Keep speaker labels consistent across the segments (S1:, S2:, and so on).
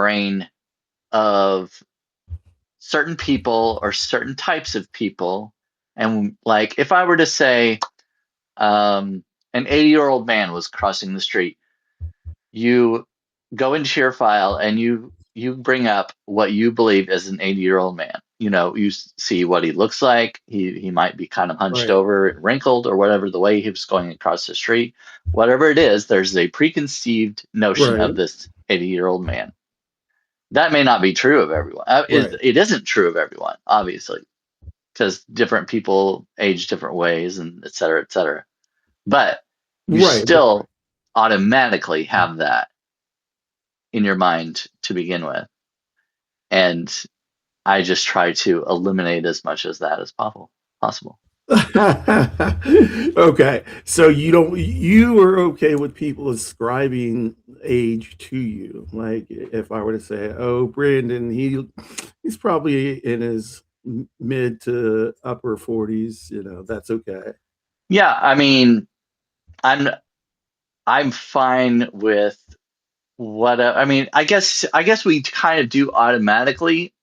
S1: brain of certain people or certain types of people. And like, if I were to say, an 80-year-old man was crossing the street, you go into your file and you bring up what you believe is an 80-year-old man. You see what he looks like. He might be kind of hunched
S2: Right.
S1: over and wrinkled or whatever, the way he was going across the street. Whatever it is, there's a preconceived notion of
S2: Right.
S1: this 80-year-old man. That may not be true of everyone.
S2: Right.
S1: It isn't true of everyone, obviously, because different people age different ways, and et cetera, et cetera. But you
S2: Right.
S1: still automatically have that in your mind to begin with. And I just try to eliminate as much as that as possible.
S2: Okay. So you are okay with people ascribing age to you. Like if I were to say, oh, Brandon, he's probably in his mid to upper 40s, that's okay.
S1: Yeah, I mean, I'm I'm fine with what I mean. I guess we kind of do automatically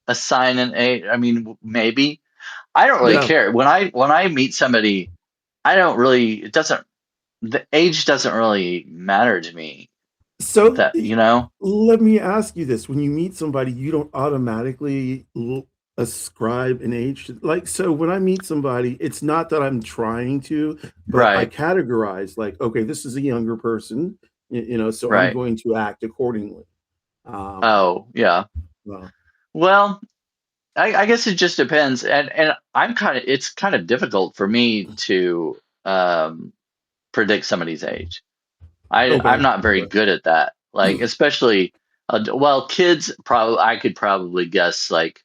S1: assign an age. I mean, maybe I don't really
S2: Yeah.
S1: care when I meet somebody. I don't really. It doesn't. The age doesn't really matter to me.
S2: So
S1: That you know.
S2: let me ask you this. When you meet somebody, you don't automatically ascribe an age to, like, so when I meet somebody, it's not that I'm trying to, but I
S1: Right.
S2: categorize like, okay, this is a younger person, so I'm
S1: Right.
S2: going to act accordingly. Um,
S1: Oh, yeah.
S2: well,
S1: Well, I guess it just depends, and it's kind of difficult for me to um, predict somebody's age. I'm
S2: okay,
S1: not very
S2: okay,
S1: good at that. Like, especially, well, kids probably I could probably guess, like,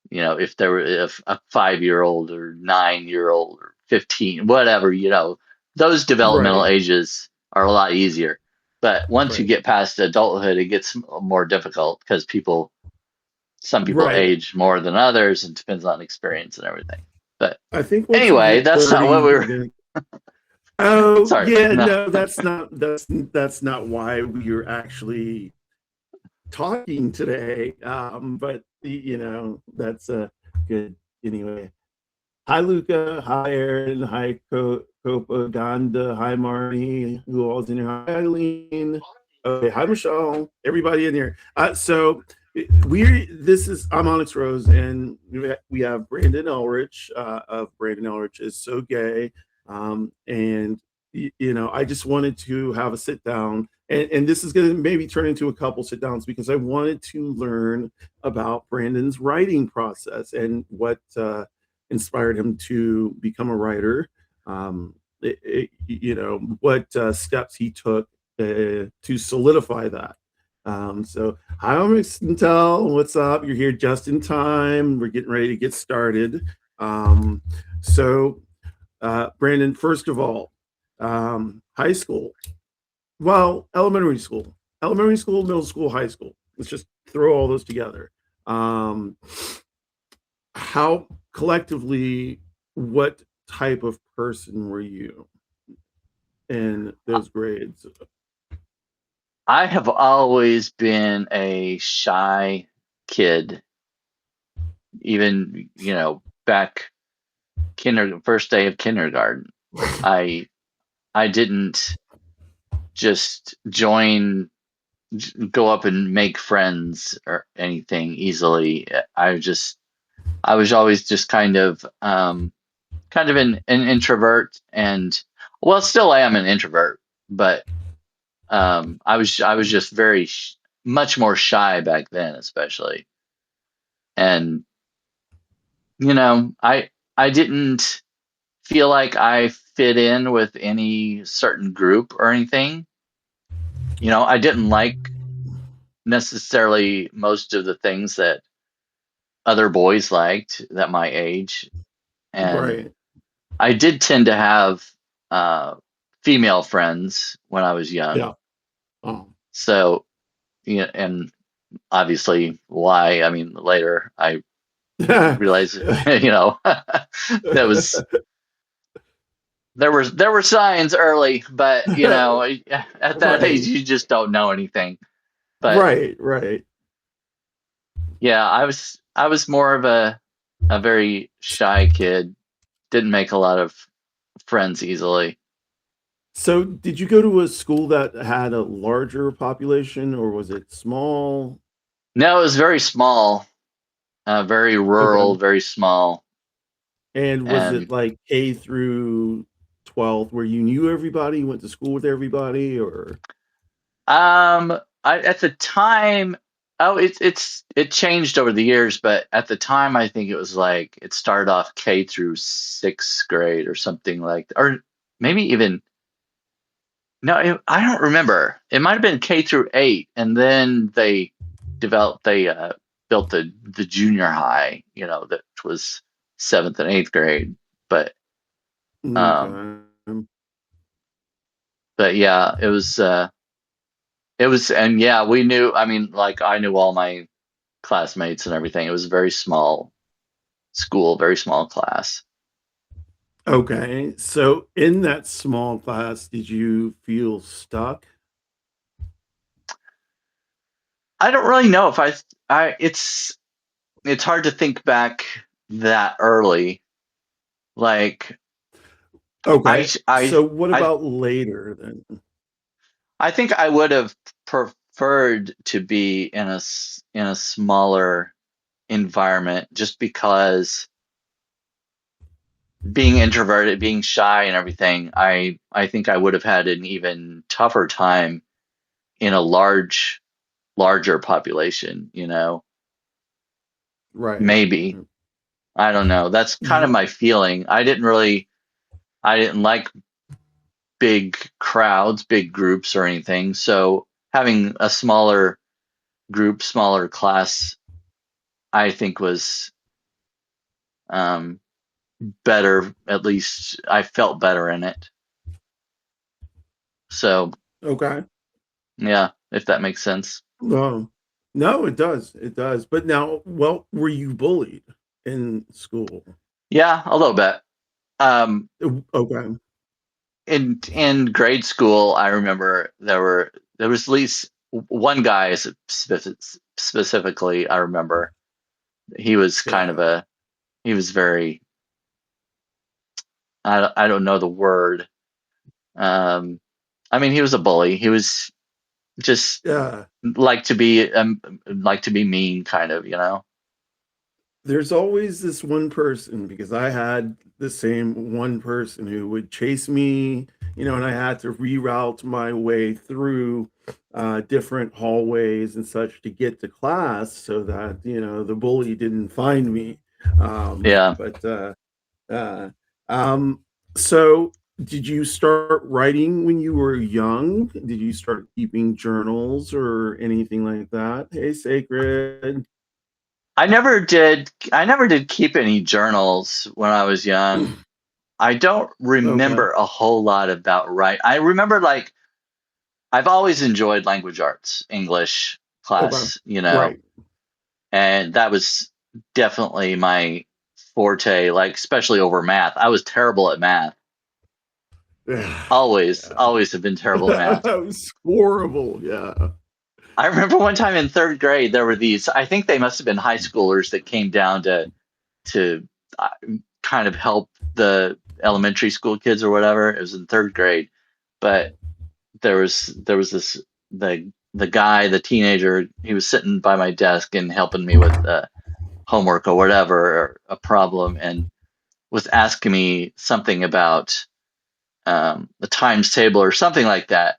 S1: if there were if a 5-year-old or 9-year-old or 15, whatever, those developmental
S2: right,
S1: ages are a lot easier. But once you
S2: right,
S1: get past adulthood, it gets more difficult because some people
S2: right.
S1: age more than others, and depends on experience and everything. But
S2: I think once you
S1: anyway,
S2: hit
S1: that's not
S2: 30,
S1: what we
S2: you're
S1: were.
S2: gonna. Oh
S1: Sorry,
S2: yeah,
S1: no.
S2: no, that's not why we are actually talking today. But that's good anyway. Hi Luca, hi Aaron, hi Copa Ganda, hi Marnie, who all's in here? Hi Eileen. Okay, hi Michelle, everybody in here. So I'm OnyxRose, and we have Brandon Ellrich of Brandon Ellrich is So Gay, and I just wanted to have a sit down, and this is going to maybe turn into a couple sit downs because I wanted to learn about Brandon's writing process and what inspired him to become a writer. What steps he took to solidify that. So hi, Intel. What's up? You're here just in time. We're getting ready to get started. So, Brandon, first of all, high school. Well, elementary school, middle school, high school. Let's just throw all those together. Um, how collectively, what type of person were you in those grades?
S1: I have always been a shy kid, even back first day of kindergarten. I I didn't just go up and make friends or anything easily. I was always just kind of an introvert, and well, still I am an introvert, but I was just much more shy back then, especially. And I didn't feel like I fit in with any certain group or anything. I didn't like necessarily most of the things that other boys liked that my age, and
S2: Right.
S1: I did tend to have uh, female friends when I was young.
S2: Yeah. Um,
S1: So, and obviously why, I mean, later I realized, that was there were signs early, but at that age
S2: right.
S1: you just don't know anything. But
S2: Right.
S1: yeah, I was more of a very shy kid. Didn't make a lot of friends easily.
S2: So, did you go to a school that had a larger population, or was it small?
S1: No, it was very small, very rural,
S2: Okay.
S1: very small.
S2: And was it
S1: And
S2: like K through 12th where you knew everybody, went to school with everybody, or?
S1: I at the time, oh, it changed over the years, but at the time, I think it was like it started off K through sixth grade or something like, or maybe even no, I don't remember. It might have been K through eight, and then they built the junior high, that was seventh and eighth grade. But um,
S2: Okay.
S1: but yeah, it was, and yeah, we knew. I mean, like I knew all my classmates and everything. It was a very small school, very small class.
S2: Okay. So, in that small class, did you feel stuck?
S1: I don't really know if it's hard to think back that early. Like I
S2: Okay.
S1: sh- I
S2: So, what
S1: I
S2: about later then?
S1: I think I would have preferred to be in a smaller environment, just because being introverted, being shy and everything, I think I would have had an even tougher time in a larger population,
S2: Right.
S1: maybe. I don't know. That's kind of
S2: You,
S1: my feeling. I didn't like big crowds, big groups or anything. So having a smaller group, smaller class, I think was um, better. At least I felt better in it. So
S2: okay.
S1: yeah, if that makes sense.
S2: No, no, it does. It does. But now, well, were you bullied in school?
S1: Yeah, a little bit. Um,
S2: Okay.
S1: in grade school, I remember there was at least one guy specifically. I remember he was kind of
S2: Yeah.
S1: a he was very, I don't know the word. Um, I mean, he was a bully. He was just
S2: Yeah.
S1: like to be mean, kind of.
S2: There's always this one person because I had the same one person who would chase me, and I had to reroute my way through different hallways and such to get to class so that, the bully didn't find me.
S1: Yeah.
S2: But uh, um, so did you start writing when you were young? Did you start keeping journals or anything like that? Hey, Sacred.
S1: I never did keep any journals when I was young. I don't
S2: Okay.
S1: remember a whole lot about I remember, like, I've always enjoyed language arts, English
S2: Okay.
S1: class,
S2: Right.
S1: and that was definitely my forte, like especially over math. I was terrible at math. Always,
S2: Yeah.
S1: always have been terrible at math.
S2: That was horrible. Yeah.
S1: I remember one time in third grade, there were these, I think they must have been high schoolers that came down to uh, kind of help the elementary school kids or whatever. It was in third grade, but there was the guy, the teenager, he was sitting by my desk and helping me with homework or whatever, or a problem, and was asking me something about the times table or something like that.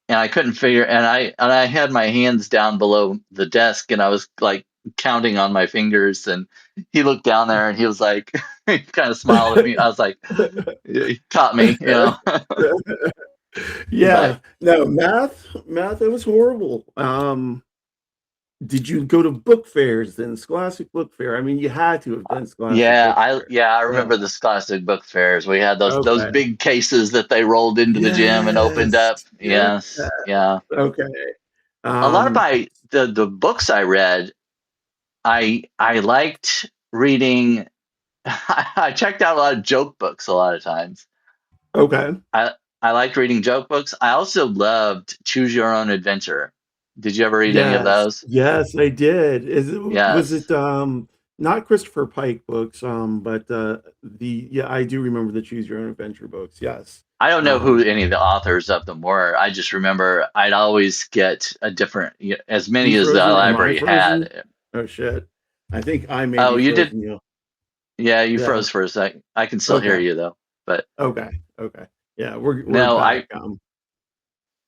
S1: And I couldn't figure, and I had my hands down below the desk, and I was like counting on my fingers, and he looked down there and he was like, he kind of smiled at me. I was like, he caught me.
S2: Yeah.
S1: But
S2: No, math, it was horrible. Did you go to book fairs then? Scholastic Book Fair. I mean, you had to have done Scholastic
S1: yeah,
S2: Book
S1: I
S2: Fair.
S1: yeah, I
S2: Yeah.
S1: remember the Scholastic Book Fairs. We had those
S2: Okay.
S1: big cases that they rolled into the gym and opened
S2: Yes.
S1: up.
S2: Yeah.
S1: Yes, yeah.
S2: Okay.
S1: A lot of
S2: Um,
S1: my the books I read, I liked reading. I checked out a lot of joke books a lot of times.
S2: okay.
S1: I liked reading joke books. I also loved Choose Your Own Adventure. Did you ever read any of
S2: Yes,
S1: those?
S2: yes, I did. Was
S1: Yes.
S2: it not Christopher Pike books, but the yeah, I do remember the Choose Your Own Adventure books. Yes.
S1: I don't know who
S2: Um,
S1: any of the authors of them were. I just remember I'd always get a different, as many
S2: you
S1: as the
S2: frozen? Am I
S1: library
S2: frozen?
S1: had.
S2: Oh shit. I think I may
S1: Oh,
S2: be
S1: you did?
S2: frozen you.
S1: Yeah, you
S2: Yeah.
S1: froze for a second. I can still hear
S2: Okay.
S1: you though. But
S2: Okay. Okay. Yeah, we're
S1: no,
S2: back.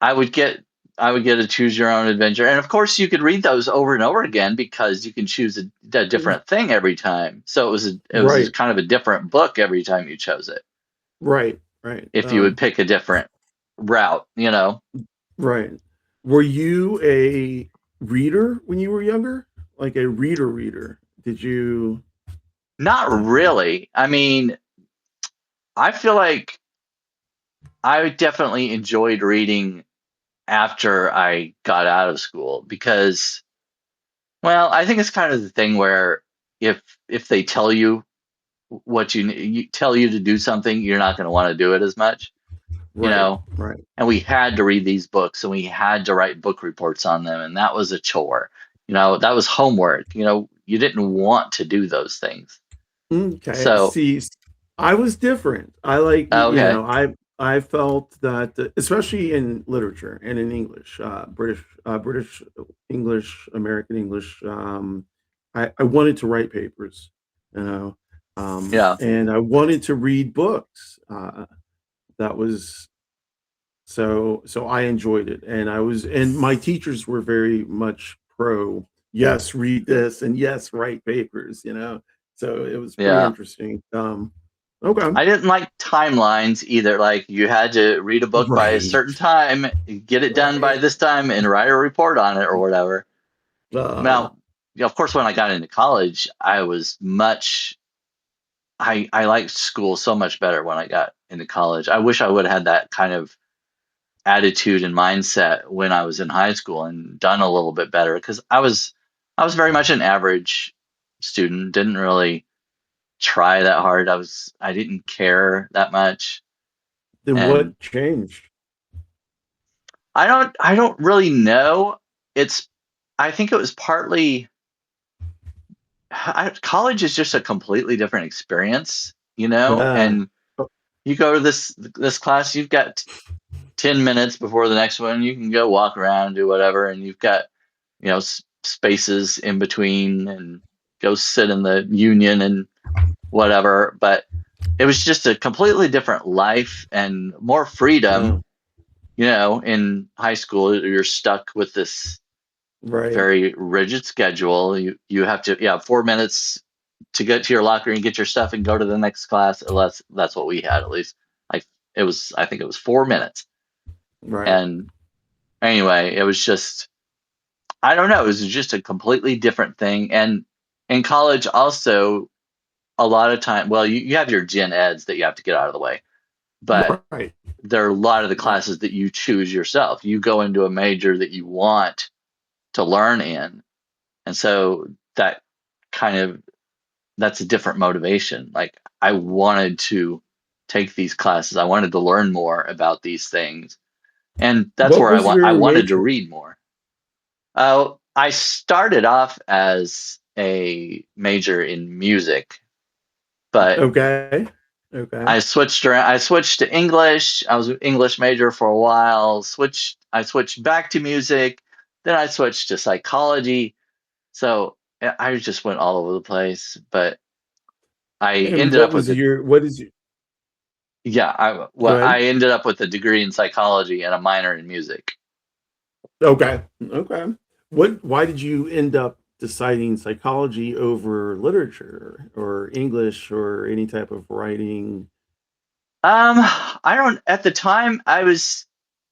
S1: I would get I would get a choose your own adventure. And of course you could read those over and over again because you can choose a different thing every time. So it was
S2: Right.
S1: kind of a different book every time you chose it.
S2: Right. Right.
S1: If you would pick a different route.
S2: Right. Were you a reader when you were younger? Like a reader? Did you?
S1: Not really. I mean, I feel like I definitely enjoyed reading after I got out of school because, well, I think it's kind of the thing where if if they tell you you tell you to do something, you're not going to want to do it as much, you
S2: Right.
S1: know.
S2: Right.
S1: And we had to read these books and we had to write book reports on them, and that was a chore. That was homework. You didn't want to do those things.
S2: Okay.
S1: So,
S2: See, I was different. I like,
S1: okay.
S2: I felt that, especially in literature and in English, British English, American English, I wanted to write papers, you know,
S1: Yeah.
S2: and I wanted to read books. That was so I enjoyed it, and my teachers were very much pro. Yes, read this, and yes, write papers. So it was pretty
S1: Yeah.
S2: interesting. Okay,
S1: I didn't like timelines either. Like you had to read a book by a
S2: right,
S1: certain time, get it done by
S2: right.
S1: this time, and write a report on it or whatever.
S2: Uh,
S1: Now, of course, when I got into college, I liked school so much better when I got into college. I wish I would have had that kind of attitude and mindset when I was in high school and done a little bit better because I was very much an average student. Didn't really try that hard. I didn't care that much.
S2: then
S1: And
S2: what changed?
S1: I don't really know. It's I think it was partly college is just a completely different experience.
S2: Uh,
S1: And you go to this class, you've got 10 minutes before the next one, you can go walk around, do whatever, and you've got spaces in between and go sit in the union and whatever. But it was just a completely different life and more freedom.
S2: uh,
S1: In high school, you're stuck with this
S2: right,
S1: very rigid schedule. You have to 4 minutes to get to your locker and get your stuff and go to the next class. Unless that's what we had at least. Like I think it was 4 minutes.
S2: right.
S1: And anyway, it was just I don't know. It was just a completely different thing. And in college, also a lot of time. Well, you have your gen eds that you have to get out of the way, but
S2: Right.
S1: there are a lot of the
S2: Right.
S1: classes that you choose yourself. You go into a major that you want to learn in. And so kind of that's a different motivation. Like I wanted to take these classes. I wanted to learn more about these things. And that's
S2: What
S1: where
S2: was
S1: I
S2: your
S1: wanted to
S2: major?
S1: read more. I started off as a major in music, but
S2: Okay. Okay.
S1: I switched around. I switched to English. I was an English major for a while. I switched back to music. Then I switched to psychology. So I just went all over the place, but I
S2: And
S1: ended up with
S2: what is your,
S1: yeah,
S2: go
S1: I
S2: ahead.
S1: ended up with a degree in psychology and a minor in music.
S2: Okay. Okay. Why did you end up deciding psychology over literature or English or any type of writing?
S1: I don't. At the time,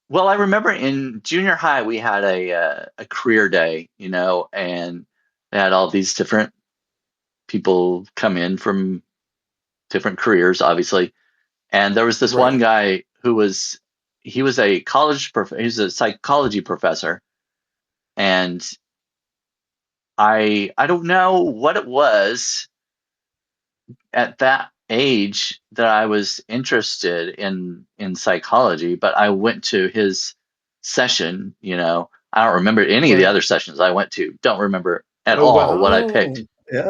S1: well, I remember in junior high we had a career day, and they had all these different people come in from different careers, obviously. And there was this one
S2: Right.
S1: guy he was he's a psychology professor, and I don't know what it was at that age that I was interested in psychology, but I went to his session, I don't remember any of the
S2: Right.
S1: other sessions I went to. Don't remember at
S2: Oh
S1: all what I
S2: wow.
S1: picked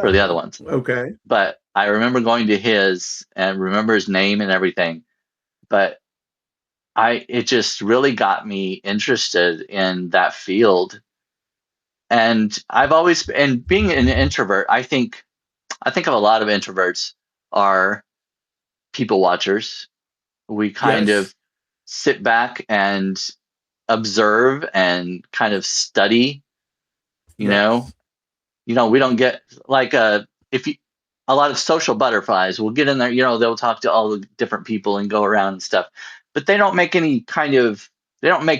S1: for the other
S2: Yeah.
S1: ones.
S2: Okay.
S1: But I remember going to his and remember his name and everything. But it just really got me interested in that field. And I've always, and being an introvert, I think of a lot of introverts are people watchers. We kind
S2: Yes.
S1: of sit back and observe and kind of study, you know.
S2: Yes.
S1: We don't get like if you a lot of social butterflies will get in there, they'll talk to all the different people and go around and stuff. But they don't make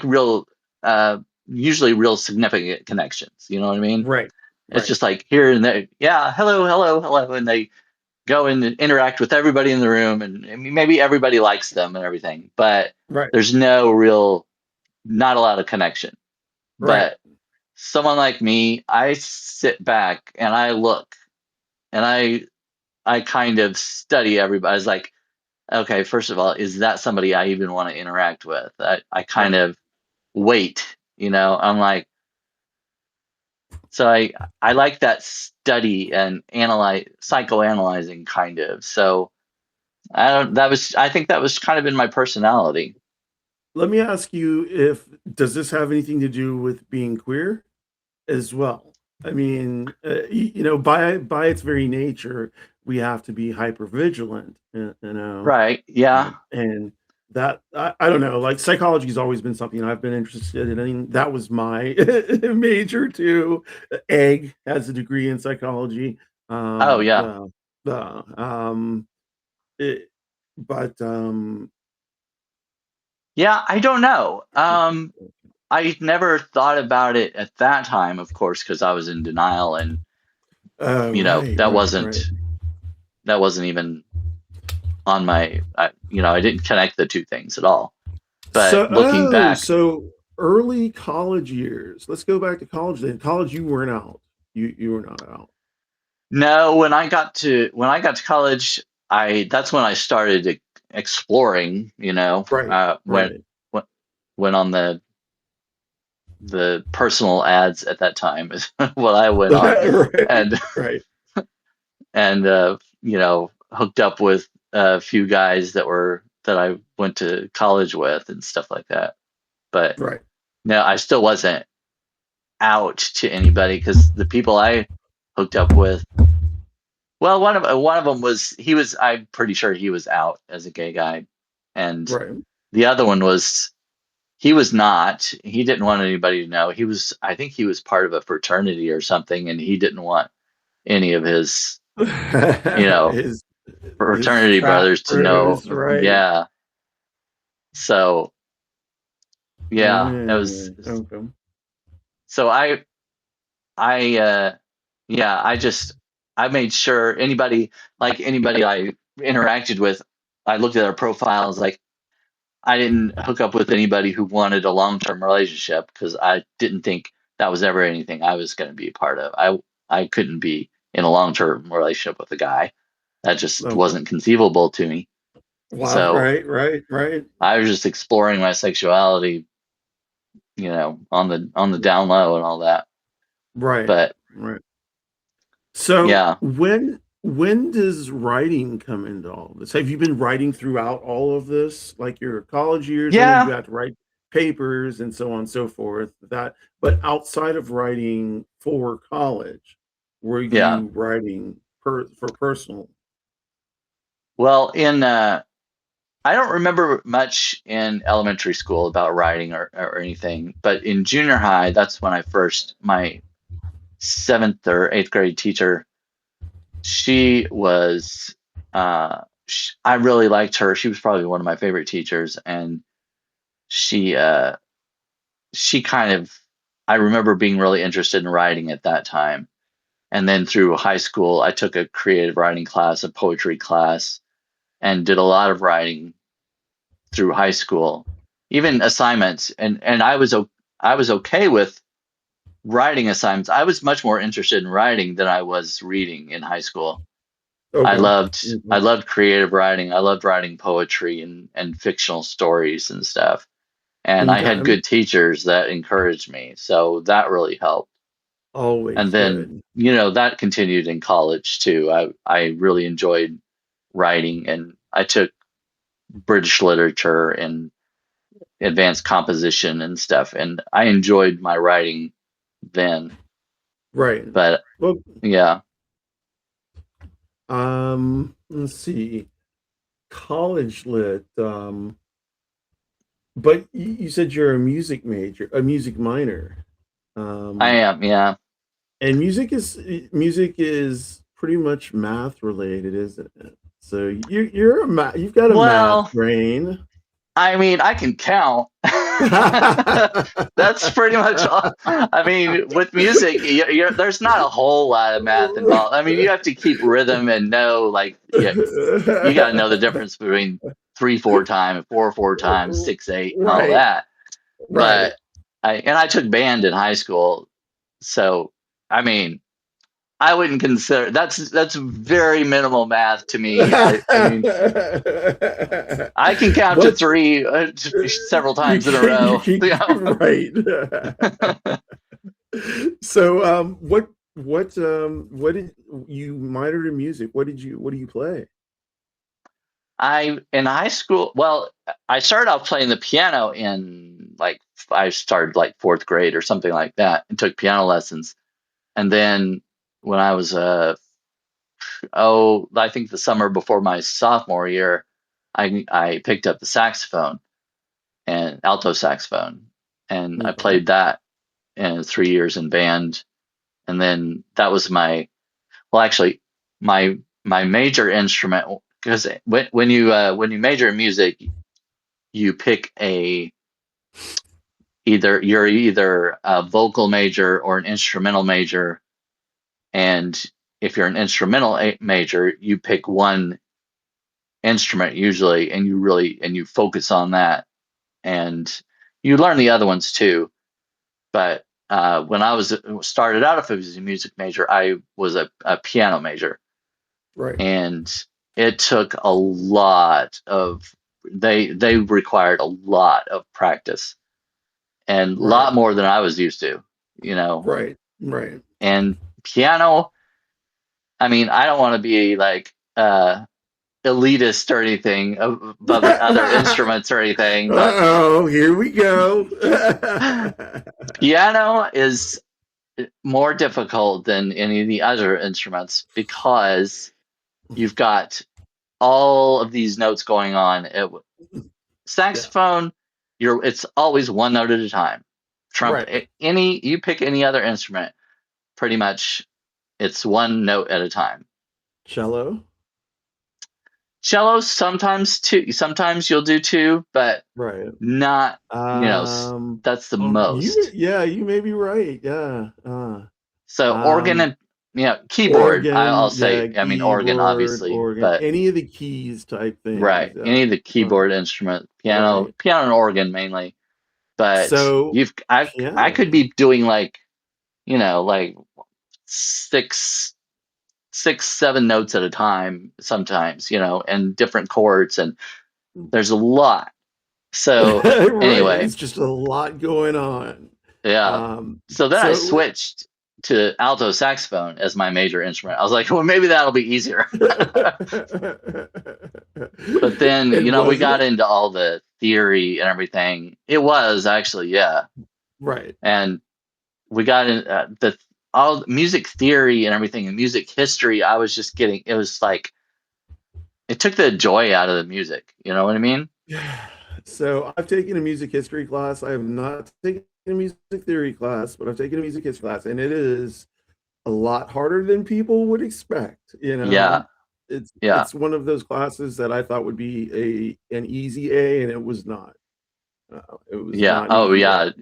S1: real uh usually real significant connections, you know what I mean?
S2: Right.
S1: It's
S2: Right.
S1: just like here and there, yeah, hello, hello, hello, and they go and interact with everybody in the room, and I mean, maybe everybody likes them and everything, but
S2: Right.
S1: there's not a lot of connection.
S2: Right.
S1: But someone like me, I sit back and I look and I kind of study everybody. I was like, okay, first of all, is that somebody I even want to interact with? I kind
S2: Right.
S1: of wait, I'm like, so I like that study and analyze psychoanalyzing kind of. So I think that was kind of in my personality.
S2: Let me ask you, if does this have anything to do with being queer as well? I mean, by its very nature, we have to be hyper vigilant,
S1: Right. Yeah.
S2: and that I don't know, like psychology has always been something I've been interested in. I mean, that was my major too. Egg has a degree in psychology.
S1: Oh
S2: Um,
S1: yeah.
S2: uh, um, it, but
S1: Yeah, I don't know. I never thought about it at that time, of course, because I was in denial, and
S2: right,
S1: that
S2: right, right.
S1: wasn't even on I didn't connect the two things at all. But
S2: So,
S1: looking back,
S2: so early college years. Let's go back to college then. College, you weren't out. You were not out.
S1: no, when I got to college, I that's when I started exploring,
S2: Right, right,
S1: when went on the personal ads at that time is what I went on,
S2: right,
S1: and
S2: right,
S1: hooked up with a few guys that I went to college with and stuff like that. But
S2: right.
S1: no, I still wasn't out to anybody because the people I hooked up with, well, one of them I'm pretty sure he was out as a gay guy, and
S2: Right.
S1: the other one was he was not. He didn't want anybody to know. I think he was part of a fraternity or something, and he didn't want any of his, you know,
S2: his his
S1: fraternity
S2: frat
S1: brothers to know.
S2: bros, right?
S1: Yeah. So yeah, it was.
S2: Mm, okay.
S1: So I yeah, I made sure anybody I interacted with, I looked at their profiles. Like I didn't hook up with anybody who wanted a long-term relationship because I didn't think that was ever anything I was going to be a part of. I couldn't be in a long-term relationship with a guy. That just
S2: Okay.
S1: wasn't conceivable to me.
S2: Wow.
S1: So
S2: Right. Right. Right.
S1: I was just exploring my sexuality, on the down low and all that.
S2: Right.
S1: But
S2: Right. So
S1: yeah,
S2: when does writing come into all of this? Have you been writing throughout all of this, like your college years? I know you
S1: yeah,
S2: had to write papers and so on and so forth. But outside of writing for college, were
S1: yeah.
S2: you writing for personal?
S1: Well, I don't remember much in elementary school about writing or anything, but in junior high, that's when my seventh or eighth grade teacher, she was, I really liked her. She was probably one of my favorite teachers. And she, she kind of, I remember being really interested in writing at that time. And then through high school, I took a creative writing class, a poetry class, and did a lot of writing through high school, even assignments. And I was okay with writing assignments. I was much more interested in writing than I was reading in high school. I
S2: Okay.
S1: loved I
S2: Mhm.
S1: loved creative writing. I loved writing poetry and fictional stories and stuff. and I
S2: Okay.
S1: had good teachers that encouraged me, so that really helped. And
S2: Always
S1: then,
S2: good.
S1: that continued in college too. I really enjoyed writing, and I took British literature and advanced composition and stuff, and I enjoyed my writing then.
S2: Right.
S1: But
S2: Well,
S1: yeah,
S2: let's see. College lit. But you said you're a music major, a music minor.
S1: I
S2: Um,
S1: am. Yeah.
S2: and music is pretty much math related, isn't it? So you've got a math
S1: Well,
S2: brain.
S1: I mean, I can count. That's pretty much all. I mean, with music, there's not a whole lot of math involved. I mean, you have to keep rhythm and know, like, you got to know the difference between 3/4 time, 4/4 time, 6/8, and all
S2: Right,
S1: that.
S2: right.
S1: But I took band in high school, so I mean, I wouldn't consider that's very minimal math to me. I mean, I can count to
S2: What
S1: three several
S2: you
S1: times in a
S2: can you
S1: row.
S2: can right. So what did you minored in music? What do you play?
S1: I in high school, well, I started off playing the piano in like I started like fourth grade or something like that, and took piano lessons. And then when I was I think the summer before my sophomore year, I picked up the saxophone and alto saxophone, and I
S2: Okay.
S1: played that in 3 years in band. And then that was well, actually, my major instrument, because when you major in music, you pick you're either a vocal major or an instrumental major, and if you're an instrumental major, you pick one instrument usually, and you focus on that, and you learn the other ones too. But when I was started out, if it was a music major, I was a piano major,
S2: Right.
S1: and it took a lot of they required a lot of practice, and a lot
S2: Right.
S1: more than I was used to, you know.
S2: Right. Right.
S1: And piano, I mean, I don't want to be like elitist or anything above the other instruments or anything, but
S2: Uh-oh, here we go.
S1: piano is more difficult than any of the other instruments because you've got all of these notes going on.
S2: Yeah.
S1: Saxophone, it's always one note at a time.
S2: Right.
S1: Trumpet, you pick any other instrument, pretty much it's one note at a time.
S2: Cello.
S1: Cello sometimes two, sometimes you'll do two, but
S2: Right.
S1: not,
S2: Um,
S1: that's the
S2: you
S1: most.
S2: yeah, you may be right. Yeah.
S1: So organ
S2: Um,
S1: and keyboard, I'll
S2: organ,
S1: say,
S2: yeah,
S1: I mean organ
S2: keyboard,
S1: obviously,
S2: organ,
S1: but
S2: any of the keys type things.
S1: right, any of the keyboard instrument,
S2: Right.
S1: piano and organ mainly. But
S2: So
S1: I could
S2: piano.
S1: be doing like, like six, 7 notes at a time sometimes, and different chords, and there's a lot. So
S2: Right.
S1: anyway,
S2: It's just a lot going on.
S1: yeah.
S2: Um,
S1: So then I
S2: so
S1: switched to alto saxophone as my major instrument. I was like, well, maybe that'll be easier. But then,
S2: and
S1: we
S2: was
S1: got
S2: it?
S1: into all the theory and everything. It was actually, yeah.
S2: Right.
S1: And we got in the all music theory and everything, and music history. I was just getting, it was like, it took the joy out of the music. You know what I mean?
S2: So I've taken a music history class. I have not taken a music theory class, but I've taken a music history class, and it is a lot harder than people would expect.
S1: Yeah.
S2: It's
S1: Yeah.
S2: it's one of those classes that I thought would be an easy A, and it was not. It was
S1: Yeah.
S2: not an
S1: Oh,
S2: easy
S1: yeah.
S2: A.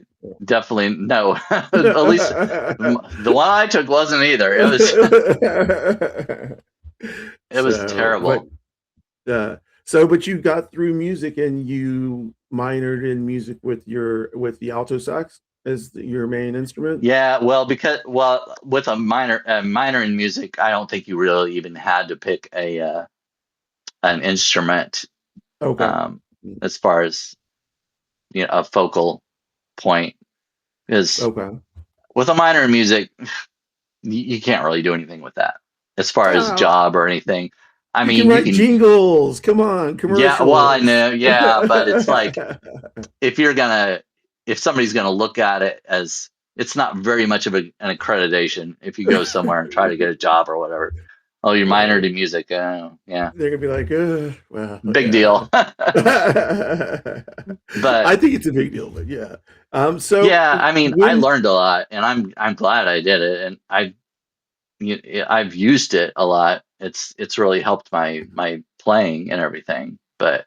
S1: Definitely no. At least the one I took wasn't either. It was
S2: So, but
S1: terrible.
S2: uh, but you got through music and you minored in music with the alto sax as your main instrument.
S1: Yeah, well, with a minor in music, I don't think you really even had to pick an instrument,
S2: Okay.
S1: um, as far as a focal point. Because
S2: Okay.
S1: with a minor in music, you can't really do anything with that as far as
S2: Oh,
S1: job or anything. I
S2: you can
S1: mean, you
S2: write
S1: can,
S2: jingles. Come on,
S1: yeah, well, I
S2: commercials.
S1: know, yeah, but it's like if you're gonna, if somebody's gonna look at it as, it's not very much of an accreditation if you go somewhere and try to get a job or whatever. Oh, you're minored
S2: Right.
S1: in music. Oh, yeah,
S2: They're gonna be like, well,
S1: big
S2: yeah.
S1: deal.
S2: I
S1: But
S2: think it's a big deal, but yeah. So
S1: yeah, I mean, I
S2: when
S1: learned a lot, and I'm glad I did it, and I've used it a lot. It's really helped my playing and everything, but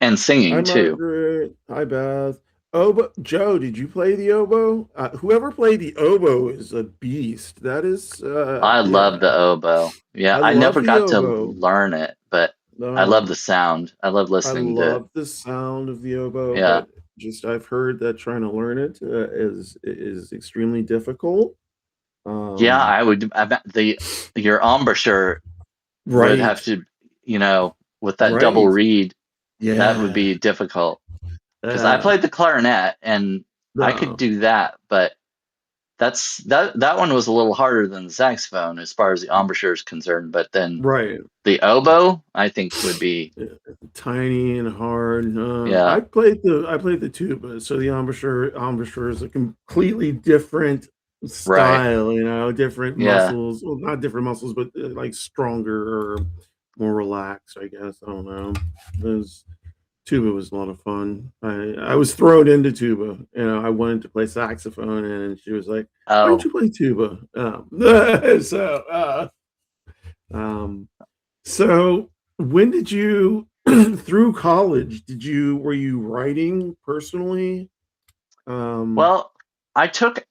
S1: and
S2: Hi
S1: singing too.
S2: Margaret, hi Beth. Oboe, Joe, did you play the oboe? Whoever played the oboe is a beast. That is,
S1: I love the
S2: yeah.
S1: oboe. Yeah,
S2: I
S1: I
S2: love
S1: never
S2: the
S1: got to
S2: oboe.
S1: learn it, but I love
S2: No,
S1: the sound. I love
S2: I
S1: listening to,
S2: love the sound of the oboe,
S1: yeah.
S2: but just I've heard that trying to learn it is extremely difficult.
S1: Yeah,
S2: Um,
S1: I would. I bet your embouchure would
S2: right,
S1: have to, with that double
S2: right,
S1: reed, that would
S2: yeah.
S1: be difficult. Because I
S2: Uh,
S1: played the clarinet and I could
S2: no,
S1: do that, but that one was a little harder than the saxophone as far as the embouchure is concerned. But then
S2: right.
S1: the oboe, I think, would be,
S2: uh, Tiny and hard.
S1: yeah,
S2: I played the tuba, so the embouchure is a completely different
S1: right,
S2: style. Different
S1: yeah.
S2: muscles. Well, not different muscles, but like stronger or more relaxed. I guess I don't know. Those tuba was a lot of fun. I was thrown into tuba. I wanted to play saxophone, and she was like, "Why don't
S1: Oh,
S2: you play tuba?" So um, so when did you through college were you writing personally? Um
S1: well, I took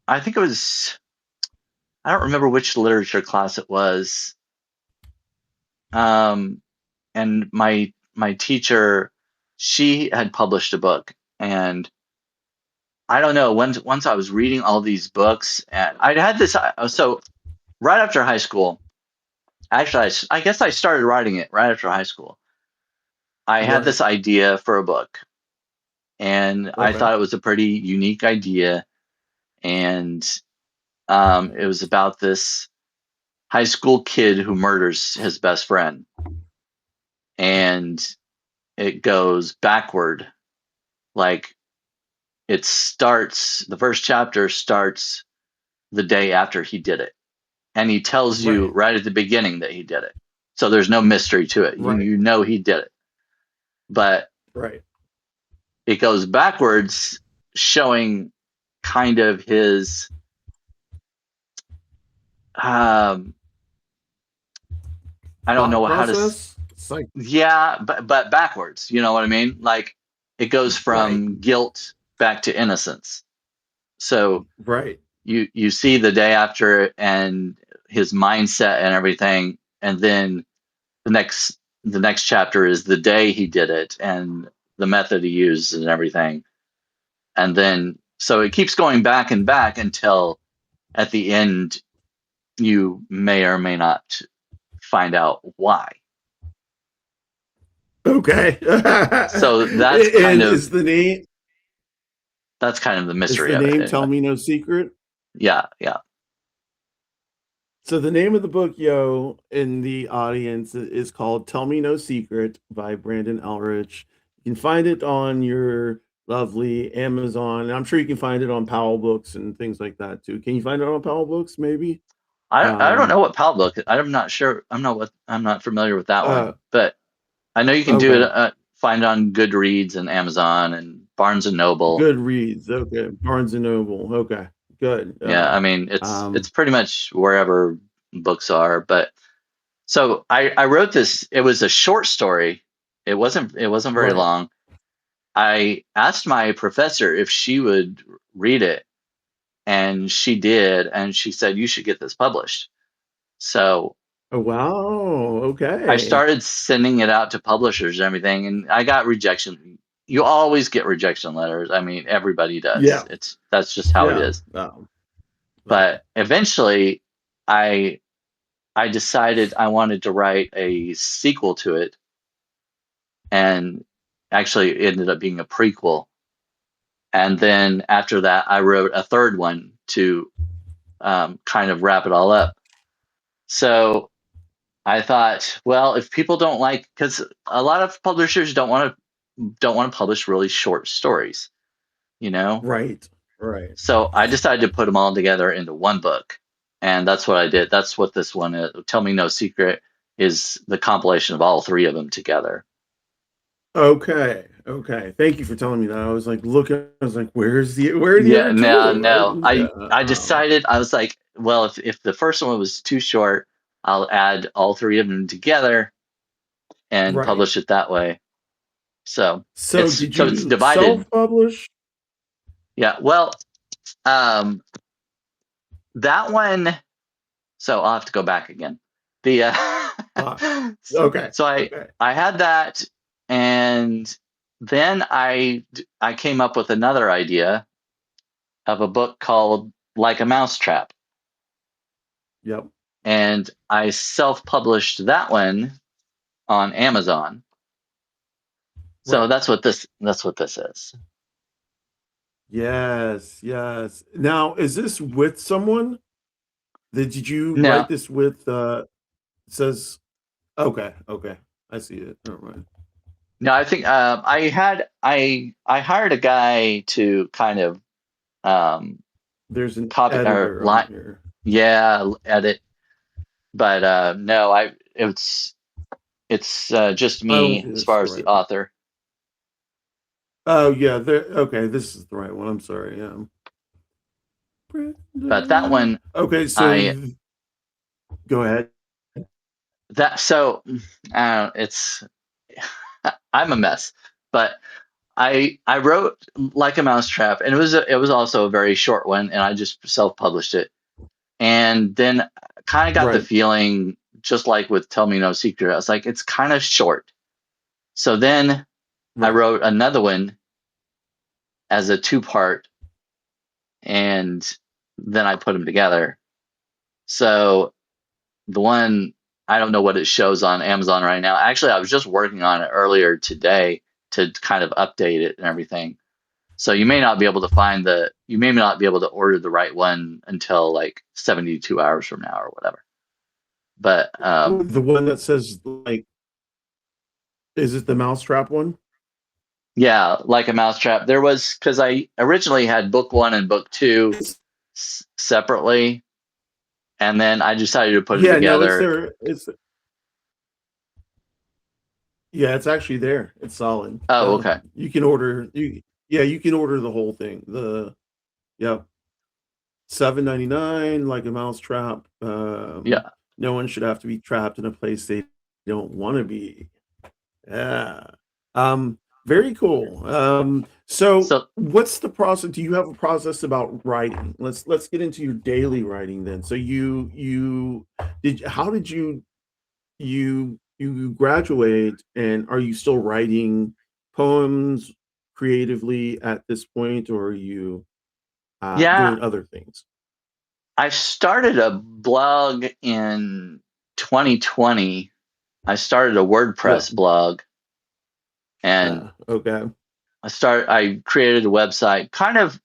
S1: I think it was, I don't remember which literature class it was. Um, and my teacher, she had published a book, and I don't know, once I was reading all these books, and I'd had this, so right after high school, actually, I guess I started writing it right after high school. I had
S2: right.
S1: this idea for a book, and I
S2: Okay.
S1: thought it was a pretty unique idea, and it was about this high school kid who murders his best friend, and it goes backward. Like, the first chapter starts the day after he did it, and he tells you
S2: Right.
S1: right at the beginning that he did it, so there's no mystery to it. you
S2: Right.
S1: you know he did it, but
S2: Right.
S1: it goes backwards, showing kind of his, um I don't
S2: Thought
S1: know how to
S2: process? It's like
S1: yeah, but backwards, you know what I mean? Like, it goes
S2: right.
S1: from guilt back to innocence. So
S2: Right.
S1: you see the day after and his mindset and everything, and then the next chapter is the day he did it and the method he used and everything. And then so it keeps going back and back until at the end you may or may not find out why.
S2: Okay.
S1: So
S2: And
S1: that's kind of the
S2: is
S1: mystery
S2: the
S1: of it
S2: name
S1: anyway.
S2: Tell Me No Secret?
S1: Yeah, yeah.
S2: So the name of the book, yo, in the audience is called "Tell Me No Secret" by Brandon Ellrich. You can find it on your lovely Amazon, and I'm sure you can find it on Powell Books and things like that too. Can you find it on Powell Books, maybe?
S1: I don't
S2: Um,
S1: know what Pal book. I'm not sure. I'm not familiar with that
S2: uh,
S1: one, but I know you can do it.
S2: okay.
S1: Find it on Goodreads and Amazon and Barnes and Noble.
S2: Goodreads, okay. Barnes and Noble, okay. Good.
S1: Yeah, I mean it's
S2: Um,
S1: pretty much wherever books are. But so I wrote this. It was a short story. It wasn't very
S2: right.
S1: long. I asked my professor if she would read it, and she did, and she said you should get this published. So
S2: Oh, wow.
S1: I
S2: Okay.
S1: started sending it out to publishers and everything, and I got rejection. You always get rejection letters. I mean, everybody does.
S2: Yeah.
S1: That's just how it
S2: Yeah.
S1: is.
S2: Okay.
S1: But eventually, I I decided I wanted to write a sequel to it, and actually it ended up being a prequel. And then after that, I wrote a third one to kind of wrap it all up. So I thought, well, if people don't like, because a lot of publishers don't want to publish really short stories, you know.
S2: Right. Right.
S1: So I decided to put them all together into one book, and that's what I did. That's what this one is. Tell Me No Secret is the compilation of all three of them together.
S2: Okay. Okay. Thank you for telling me that. I was like looking. I was like, where are the
S1: Yeah,
S2: other
S1: no,
S2: two?
S1: no.
S2: Yeah.
S1: I decided, I was like, well, if the first one was too short, I'll add all three of them together and
S2: Right.
S1: publish it that way. So
S2: So did
S1: it's
S2: you
S1: divided.
S2: self-publish?
S1: Yeah. Well, um, that one. So I'll have to go back again. The
S2: Uh, okay.
S1: so
S2: Okay.
S1: I had that, and then I came up with another idea of a book called Like a Mousetrap,
S2: Yep.
S1: and I self-published that one on Amazon. So
S2: Right.
S1: that's what this is.
S2: Yes. Yes. Now, is this with someone? Did you write
S1: Now,
S2: this with it says okay, okay. I see it. Never mind.
S1: no, I think I hired a guy to kind of um,
S2: There's an
S1: copy or
S2: editor on
S1: line,
S2: here.
S1: yeah, edit. But no, it's just
S2: I don't
S1: me
S2: think
S1: as
S2: this is
S1: far
S2: the
S1: as the
S2: right one.
S1: author.
S2: Oh yeah, there okay, this is the right one. I'm sorry. Yeah.
S1: But that
S2: Brandon.
S1: one,
S2: Okay, so
S1: I
S2: go ahead.
S1: that so it's I'm a mess. But I wrote Like a Mousetrap, and it was also a very short one, and I just self-published it. And then kind of got the
S2: Right,
S1: feeling, just like with Tell Me No Secret, I was like, it's kind of short. So then I
S2: right.
S1: wrote another one as a two-part, and then I put them together. So the one, I don't know what it shows on Amazon right now. Actually, I was just working on it earlier today to kind of update it and everything. So you may not be able to order the right one until like 72 hours from now or whatever. But
S2: The one that says like, is it the mousetrap one?
S1: yeah, Like a Mousetrap. There was, because I originally had book one and book two
S2: It's
S1: separately, and then I decided to put them
S2: yeah, no, it's
S1: together.
S2: there. It's yeah, it's actually there. It's solid.
S1: Oh, okay.
S2: You can order you yeah, you can order the whole thing. The yeah, 7.99 like a mousetrap.
S1: Yeah.
S2: No one should have to be trapped in a place they don't want to be. Yeah. Very cool. So
S1: So
S2: what's the process? Do you have a process about writing? Let's get into your daily writing then. So you did how did you graduate and are you still writing poems creatively at this point or are you
S1: yeah,
S2: doing other things?
S1: I started a blog in 2020. I started a
S2: Yep.
S1: WordPress blog, and
S2: Okay.
S1: I created a website. Kind of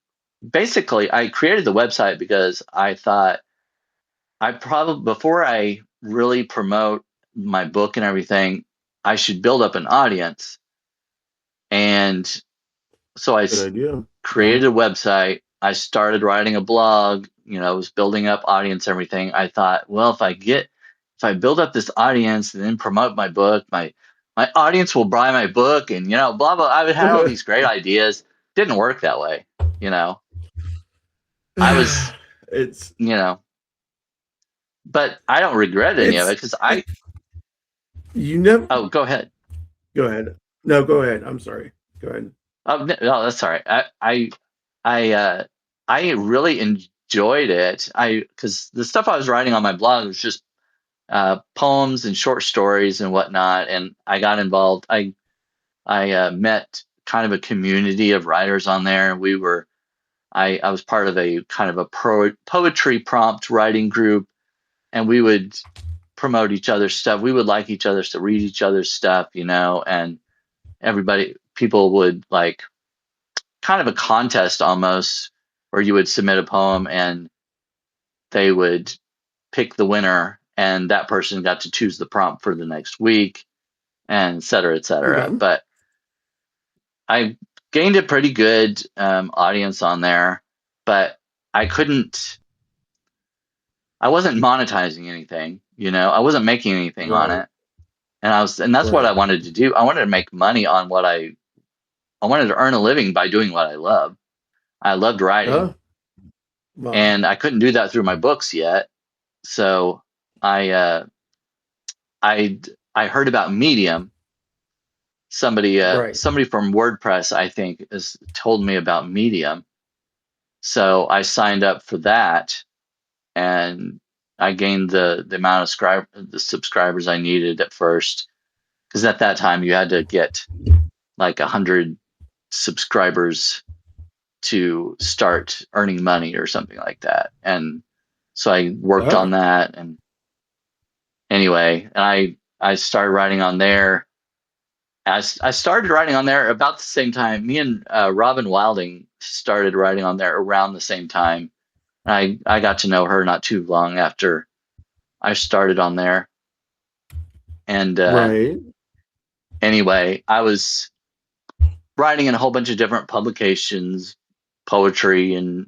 S1: basically I created the website because I thought I probably, before I really promote my book and everything, I should build up an audience. And so
S2: Good idea. Yeah.
S1: created a website. I started writing a blog, I was building up audience, everything. I thought, well, if I build up this audience and then promote my book, my audience will buy my book, and blah blah. I would have all these great ideas. Didn't work that way. You know, I was,
S2: it's
S1: you know, but I don't regret any of it
S2: it's
S1: because
S2: it, you never
S1: oh, go ahead.
S2: go ahead. No, go ahead. I'm sorry. Go ahead.
S1: Oh, no, that's all right. I, I really enjoyed it. Because the stuff I was writing on my blog was just poems and short stories and whatnot. And I got involved. I met kind of a community of writers on there. I was part of a kind of a poetry prompt writing group, and we would promote each other's stuff. We would like each other's to read each other's stuff, and everybody people would like kind of a contest almost, where you would submit a poem and they would pick the winner, and that person got to choose the prompt for the next week, and et cetera, et cetera.
S2: Okay.
S1: But I gained a pretty good audience on there, but I couldn't. I wasn't monetizing anything. I wasn't making anything on
S2: Right.
S1: it, and that's what I
S2: Right.
S1: wanted to do. I wanted to make money on what I wanted to earn a living by doing what I love. I loved writing,
S2: Oh, well,
S1: and I couldn't do that through my books yet. So I uh, I I heard about Medium.
S2: right.
S1: Somebody from WordPress, I think, has told me about Medium. So I signed up for that, and I gained the amount of the subscribers I needed at first, because at that time you had to get like 100 subscribers to start earning money or something like that. And so I worked on
S2: Oh,
S1: that, and anyway, and I started writing on there. I started writing on there about the same time. Me and Robin Wilding started writing on there around the same time. I got to know her not too long after I started on there. And
S2: right.
S1: anyway, I was writing in a whole bunch of different publications, poetry and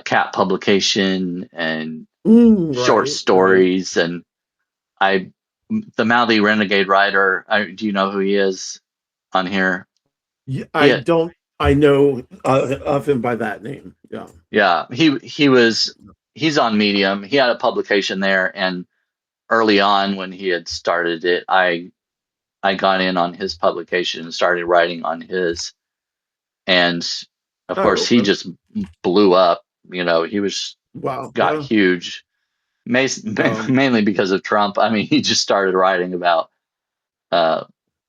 S1: cat publication and short
S2: Right. Right.
S1: stories. And I, the Mouthy Renegade Writer, do you know who he is on here?
S2: Yeah,
S1: He
S2: I
S1: had,
S2: don't. I know of him by that name. Yeah.
S1: yeah, he's on Medium. He had a publication there, and early on when he had started it, I got in on his publication and started writing on his. And of course,
S2: Oh,
S1: he just blew up. He was
S2: wow.
S1: got huge,
S2: Um.
S1: mainly because of Trump. I mean, he just started writing about uh,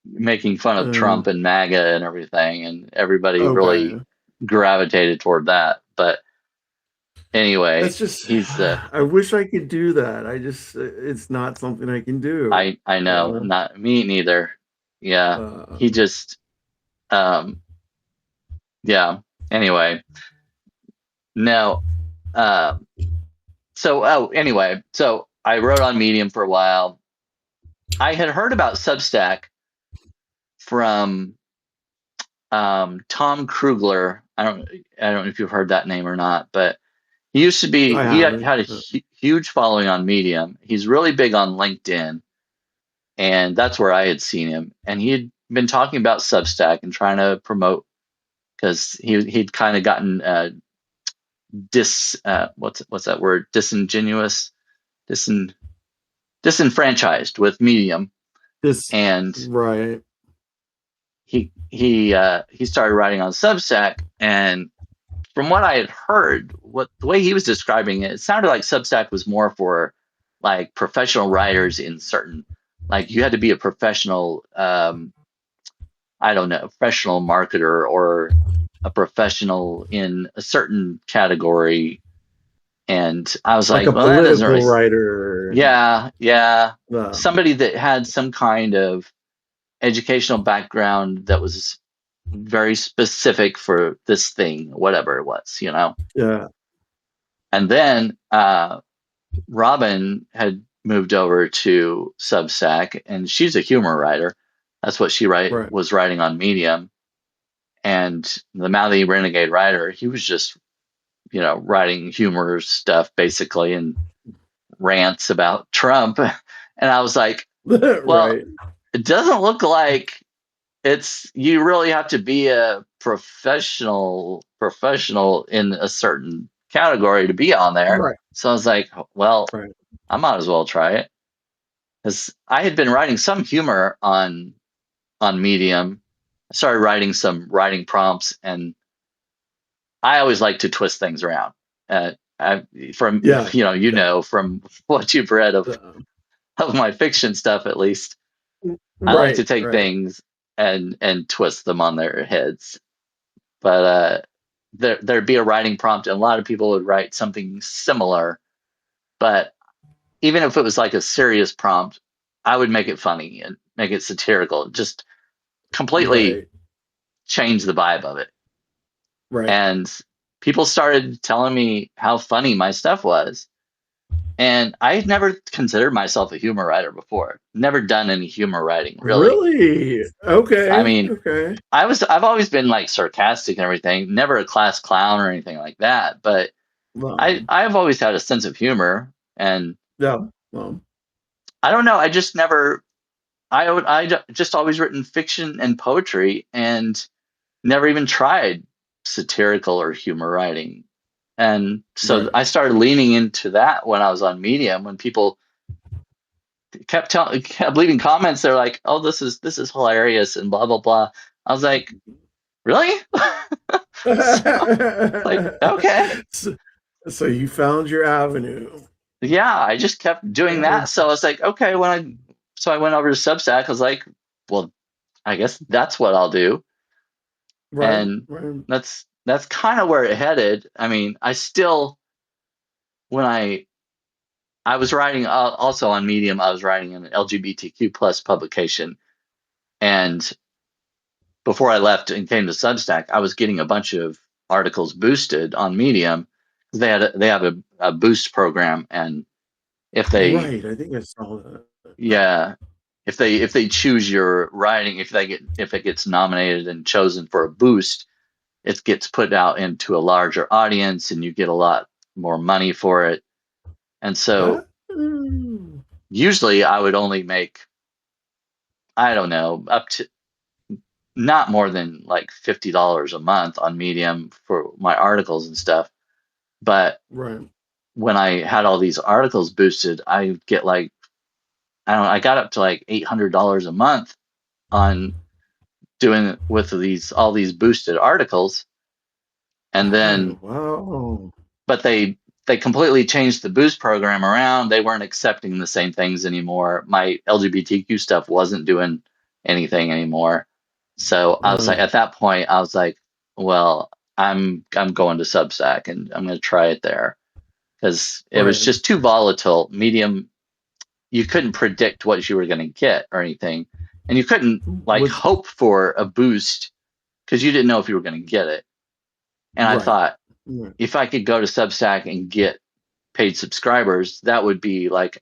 S1: making fun of
S2: uh,
S1: Trump and MAGA and everything, and everybody really
S2: okay.
S1: gravitated toward that. But anyway,
S2: That's just.
S1: he's
S2: I wish I could do that. I just. It's not something I can do.
S1: I know, not me neither. Yeah,
S2: Uh,
S1: he just um yeah. Anyway, no. Um, anyway, so I wrote on Medium for a while. I had heard about Substack from Tom Krugler. I don't know if you've heard that name or not, but
S2: I
S1: he
S2: haven't.
S1: had a huge following on Medium. He's really big on LinkedIn, and that's where I had seen him. And he had been talking about Substack and trying to promote, because he'd kind of gotten what's that word, disin disenfranchised with Medium,
S2: This.
S1: and
S2: Right.
S1: he started writing on Substack. And from what I had heard, what the way he was describing it, it sounded like Substack was more for like professional writers in certain, like you had to be a professional, I don't know, professional marketer or a professional in a certain category. And I was
S2: Like
S1: like,
S2: a
S1: well, that doesn't
S2: political
S1: really,
S2: writer.
S1: yeah,
S2: Um,
S1: somebody that had some kind of educational background that was very specific for this thing, whatever it was.
S2: yeah.
S1: And then Robin had moved over to Substack, and she's a humor writer. That's what she
S2: Right.
S1: was writing on Medium. And the Mouthy Renegade Writer, he was just, writing humor stuff basically, and rants about Trump. And I was like, well,
S2: Right.
S1: it doesn't look like you really have to be a professional in a certain category to be on there.
S2: Right.
S1: So I was like, well,
S2: Right.
S1: I might as well try it, because I had been writing some humor on Medium. I started writing some writing prompts, and I always like to twist things around. From
S2: Yeah. Yeah.
S1: from what you've read
S2: Uh,
S1: of my fiction stuff, at least, I like to
S2: right.
S1: take
S2: Right.
S1: things and twist them on their heads. But there'd be a writing prompt, and a lot of people would write something similar. But even if it was like a serious prompt, I would make it funny and make it satirical, just completely
S2: Right.
S1: changed the vibe of it.
S2: Right.
S1: And people started telling me how funny my stuff was. And I had never considered myself a humor writer before. Never done any humor writing, really.
S2: Really?
S1: I
S2: Okay.
S1: mean,
S2: Okay.
S1: I've always been like sarcastic and everything, never a class clown or anything like that, but
S2: Well,
S1: I've always had a sense of humor, and
S2: yeah. Well,
S1: I don't know, I just never just always written fiction and poetry and never even tried satirical or humor writing. And so
S2: right.
S1: I started leaning into that when I was on Medium, when people kept leaving comments. They're like, "Oh, this is hilarious," and blah blah blah. I was like, "Really?" So, like, okay,
S2: so, so you found your avenue.
S1: yeah. I just kept doing that. So I was like, okay. So I went over to Substack. I was like, well, I guess that's what I'll do,
S2: Right.
S1: and
S2: Right.
S1: that's kind of where it headed. I mean, I still when I was writing also on Medium, I was writing an LGBTQ plus publication, and before I left and came to Substack, I was getting a bunch of articles boosted on Medium. They have a boost program, and if they
S2: Right. I think I saw that.
S1: yeah, if they choose your writing, if it gets nominated and chosen for a boost, it gets put out into a larger audience, and you get a lot more money for it. And
S2: Ah,
S1: so usually I would only make, I don't know, up to not more than like $50 a month on Medium for my articles and stuff. But
S2: right.
S1: when I had all these articles boosted, I get like, I don't know, I got up to like $800 a month on doing it with all these boosted articles. And
S2: Wow.
S1: then,
S2: Wow.
S1: but they completely changed the boost program around. They weren't accepting the same things anymore. My LGBTQ stuff wasn't doing anything anymore. So I was like,
S2: Right.
S1: at that point, I was like, well, I'm going to Substack and I'm going to try it there because it was
S2: Right.
S1: just too volatile. Medium, you couldn't predict what you were going to get or anything, and you couldn't like
S2: Was
S1: hope for a boost because you didn't know if you were going to get it. And I
S2: right.
S1: thought,
S2: Right.
S1: if I could go to Substack and get paid subscribers, that would be like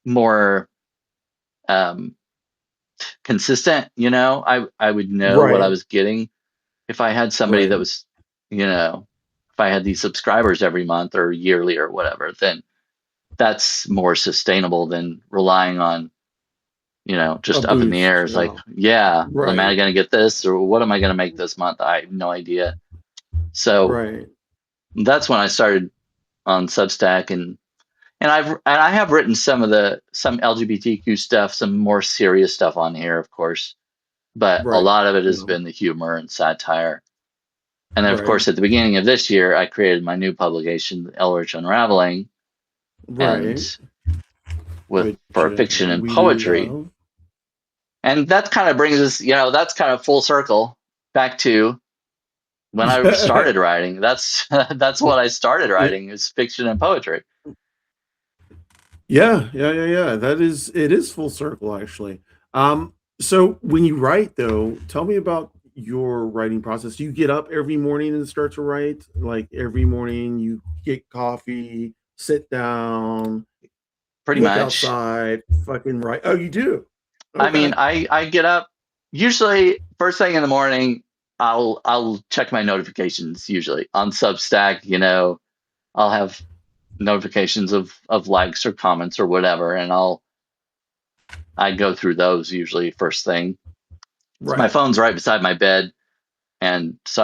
S1: more um, consistent. I would know what I
S2: Right.
S1: was getting if I had somebody that
S2: Right.
S1: was, if I had these subscribers every month or yearly or whatever, then that's more sustainable than relying on,
S2: A
S1: just up in the
S2: boost.
S1: air. It's like,
S2: Yeah.
S1: yeah, am I
S2: Right.
S1: going to get this or what am I going to make this month? I have no idea. So
S2: Right.
S1: that's when I started on Substack, and I have written some LGBTQ stuff, some more serious stuff on here, of course, but a
S2: Right.
S1: lot of it has
S2: Yeah.
S1: been the humor and satire. And then, of
S2: Right.
S1: course, at the beginning of this year, I created my new publication, Ellrich Unraveling, and
S2: Right.
S1: with
S2: Which
S1: for fiction and
S2: we do
S1: poetry.
S2: love.
S1: And that kind of brings us, that's kind of full circle back to when I started writing. That's that's what I started writing is fiction and poetry.
S2: Yeah, yeah, yeah, yeah. It is full circle actually. So when you write though, tell me about your writing process. Do you get up every morning and start to write? Like every morning you get coffee, sit down,
S1: Pretty
S2: look
S1: much.
S2: outside, fucking write. Oh, you do?
S1: I mean,
S2: Okay.
S1: I get up usually first thing in the morning. I'll check my notifications usually on Substack. I'll have notifications of likes or comments or whatever, and I go through those usually first thing. So my
S2: Right.
S1: phone's right beside my bed, and so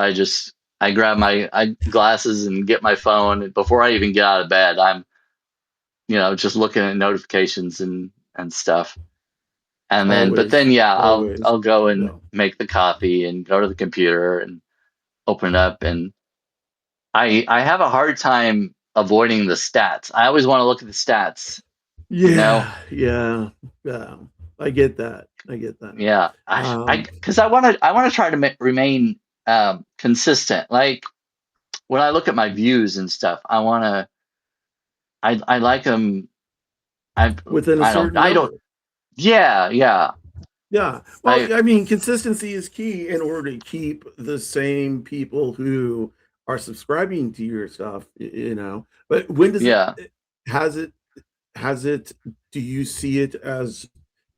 S1: I grab my glasses and get my phone and before I even get out of bed. I'm just looking at notifications and stuff. And then, but
S2: Always.
S1: then, yeah,
S2: Always.
S1: I'll go and
S2: No.
S1: make the coffee and go to the computer and open it up. And I have a hard time avoiding the stats. I always want to look at the stats, you know?
S2: Yeah, yeah, yeah. I get that. I get that.
S1: Yeah,
S2: Um,
S1: because I want to try to remain consistent. Like when I look at my views and stuff, I like them. I
S2: within a
S1: I don't
S2: certain
S1: I don't
S2: number.
S1: yeah, yeah.
S2: Yeah.
S1: I
S2: Well, I mean, consistency is key in order to keep the same people who are subscribing to your stuff, you know. But when does
S1: yeah.
S2: has it, has it, do you see it as,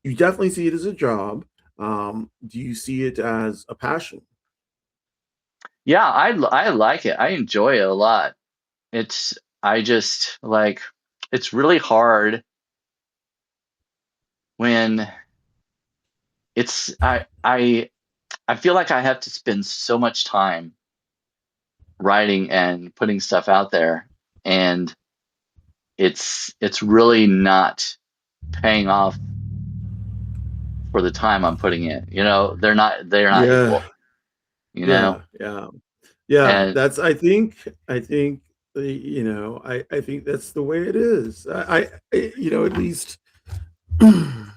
S2: you definitely see it as a job. Do you see it as a passion?
S1: Yeah, I like it. I enjoy it a lot. It's I just like it's really hard when it's I feel like I have to spend so much time writing and putting stuff out there, and it's really not paying off for the time I'm putting in. You know, they're not
S2: Yeah.
S1: equal, you know?
S2: Yeah. Yeah. Yeah.
S1: And
S2: That's, I think, you know, I think that's the way it is. You know, at least, I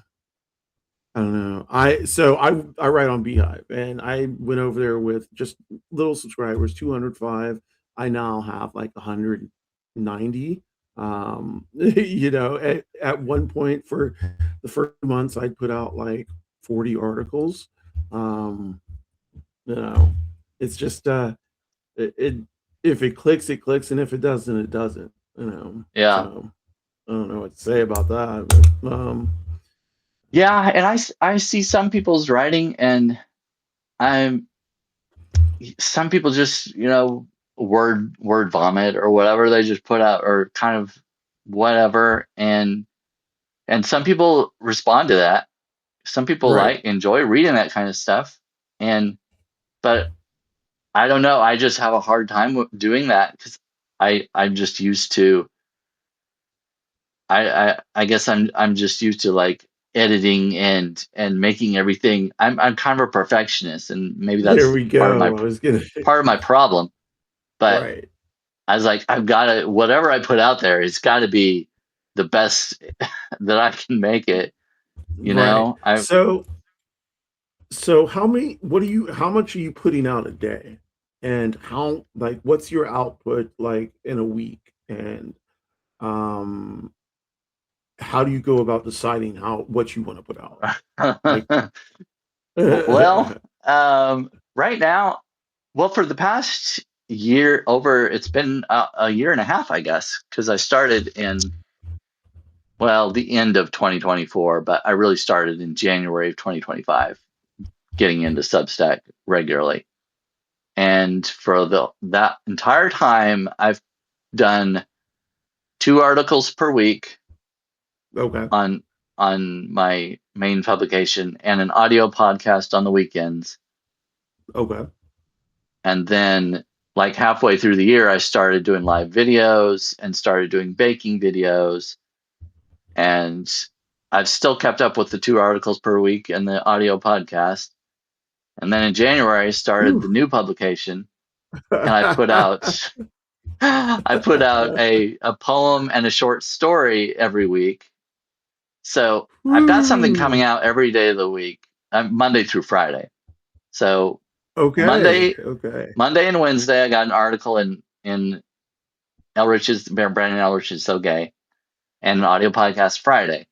S2: don't know. I write on Beehive, and I went over there with just little subscribers, 205. I now have like 190. You know, at one point for the first months, I'd put out like 40 articles. Um, you know, it's just it if it clicks, it clicks, and if it doesn't, it doesn't. You know,
S1: yeah.
S2: so I don't know what to say about that. But,
S1: Yeah, and I see some people's writing, and I'm some people just, word vomit or whatever they just put out, or kind of whatever, and some people respond to that. Some people
S2: right.
S1: enjoy reading that kind of stuff, and but I don't know, I just have a hard time doing that, because I'm just used to I guess I'm just used to like editing and making everything. I'm kind of a perfectionist, and maybe
S2: There
S1: that's
S2: we go. I was gonna.
S1: part of my problem. But
S2: Right.
S1: I was like, I've got to, whatever I put out there, it's got to be the best that I can make it. You
S2: Right.
S1: know, I
S2: So how much are you putting out a day? And how, like, what's your output like in a week? And um how do you go about deciding what you want to put out? Like,
S1: well, right now, well, for the past year, it's been a year and a half, I guess, because I started in, well, the end of 2024, but I really started in January of 2025, getting into Substack regularly. And for that entire time, I've done 2 articles per week
S2: okay.
S1: on my main publication, and an audio podcast on the weekends.
S2: Okay.
S1: And then, like, halfway through the year, I started doing live videos and started doing baking videos. And I've still kept up with the 2 articles per week and the audio podcast. And then in January, I started the
S2: Whew.
S1: new publication, and I put out a poem and a short story every week. So I've got something coming
S2: Whew.
S1: out every day of the week, Monday through Friday. So
S2: Okay.
S1: Monday,
S2: Okay.
S1: Monday and Wednesday, I got an article in Brandon Ellrich is So Gay, and an audio podcast Friday.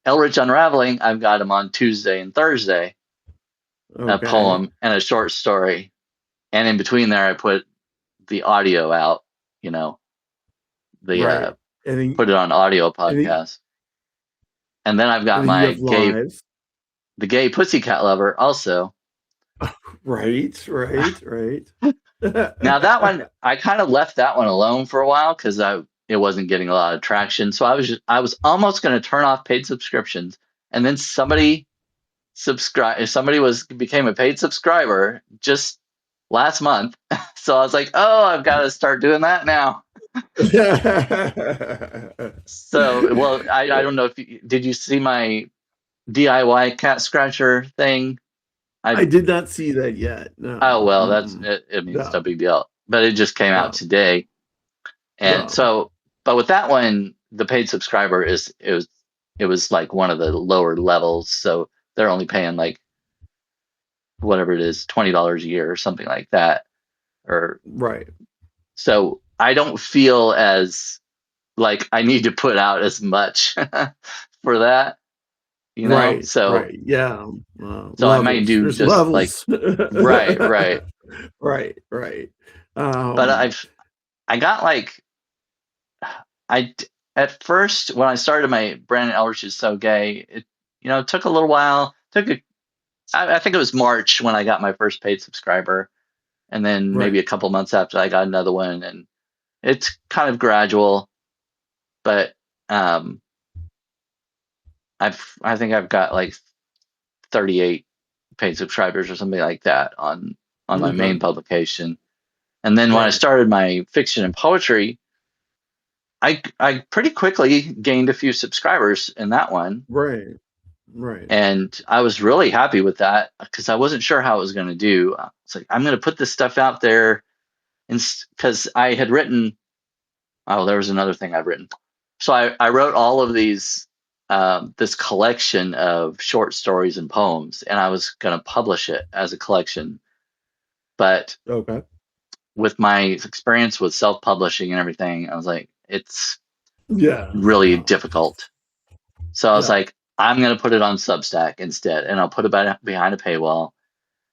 S1: Ellrich Unraveling, I've got him on Tuesday and Thursday, a
S2: Okay.
S1: poem and a short story. And in between there, I put the audio out, you know, the
S2: Right. And then
S1: put it on audio
S2: and then,
S1: podcast. And then I've
S2: and
S1: got
S2: then you
S1: my
S2: have lives.
S1: the gay pussycat lover also.
S2: Right. Right. Right.
S1: Now that one, I kind of left that one alone for a while, because it wasn't getting a lot of traction. So I was almost going to turn off paid subscriptions, and then somebody became a paid subscriber just last month. So I was like, oh, I've got to start doing that now. So, well, I don't know if did you see my DIY cat scratcher thing?
S2: I
S1: I
S2: did not see that yet.
S1: Oh,
S2: No.
S1: well, that's
S2: Mm-mm.
S1: it, I mean, it's no
S2: No.
S1: big deal, but it just came out
S2: No.
S1: today. And
S2: No.
S1: so, but with that one, the paid subscriber it was like one of the lower levels, so they're only paying like whatever it is, $20 a year or something like that. Or
S2: Right.
S1: so I don't feel as like I need to put out as much for that.
S2: Right,
S1: So
S2: right. Yeah.
S1: I might
S2: Levels.
S1: do
S2: There's
S1: just like
S2: levels.
S1: right, right.
S2: Right, right.
S1: But
S2: Um,
S1: I got like I at first when I started my Brandon Ellrich is so gay, it took a little while. I think it was March when I got my first paid subscriber, and then maybe
S2: right.
S1: a couple months after I got another one, and it's kind of gradual, but um, I think I've got like 38 paid subscribers or something like that on my
S2: Okay.
S1: main publication. And then when I
S2: Right,
S1: started my fiction and poetry, I pretty quickly gained a few subscribers in that one.
S2: right, right.
S1: And I was really happy with that because I wasn't sure how it was going to do. It's like, I'm going to put this stuff out there. And because I had written, oh, there was another thing I've written. So I wrote all of this collection of short stories and poems, and I was going to publish it as a collection. But
S2: Okay.
S1: with my experience with self-publishing and everything, I was like, it's
S2: Yeah,
S1: really
S2: yeah,
S1: difficult. So I was
S2: yeah.
S1: like, I'm going to put it on Substack instead, and I'll put it behind a paywall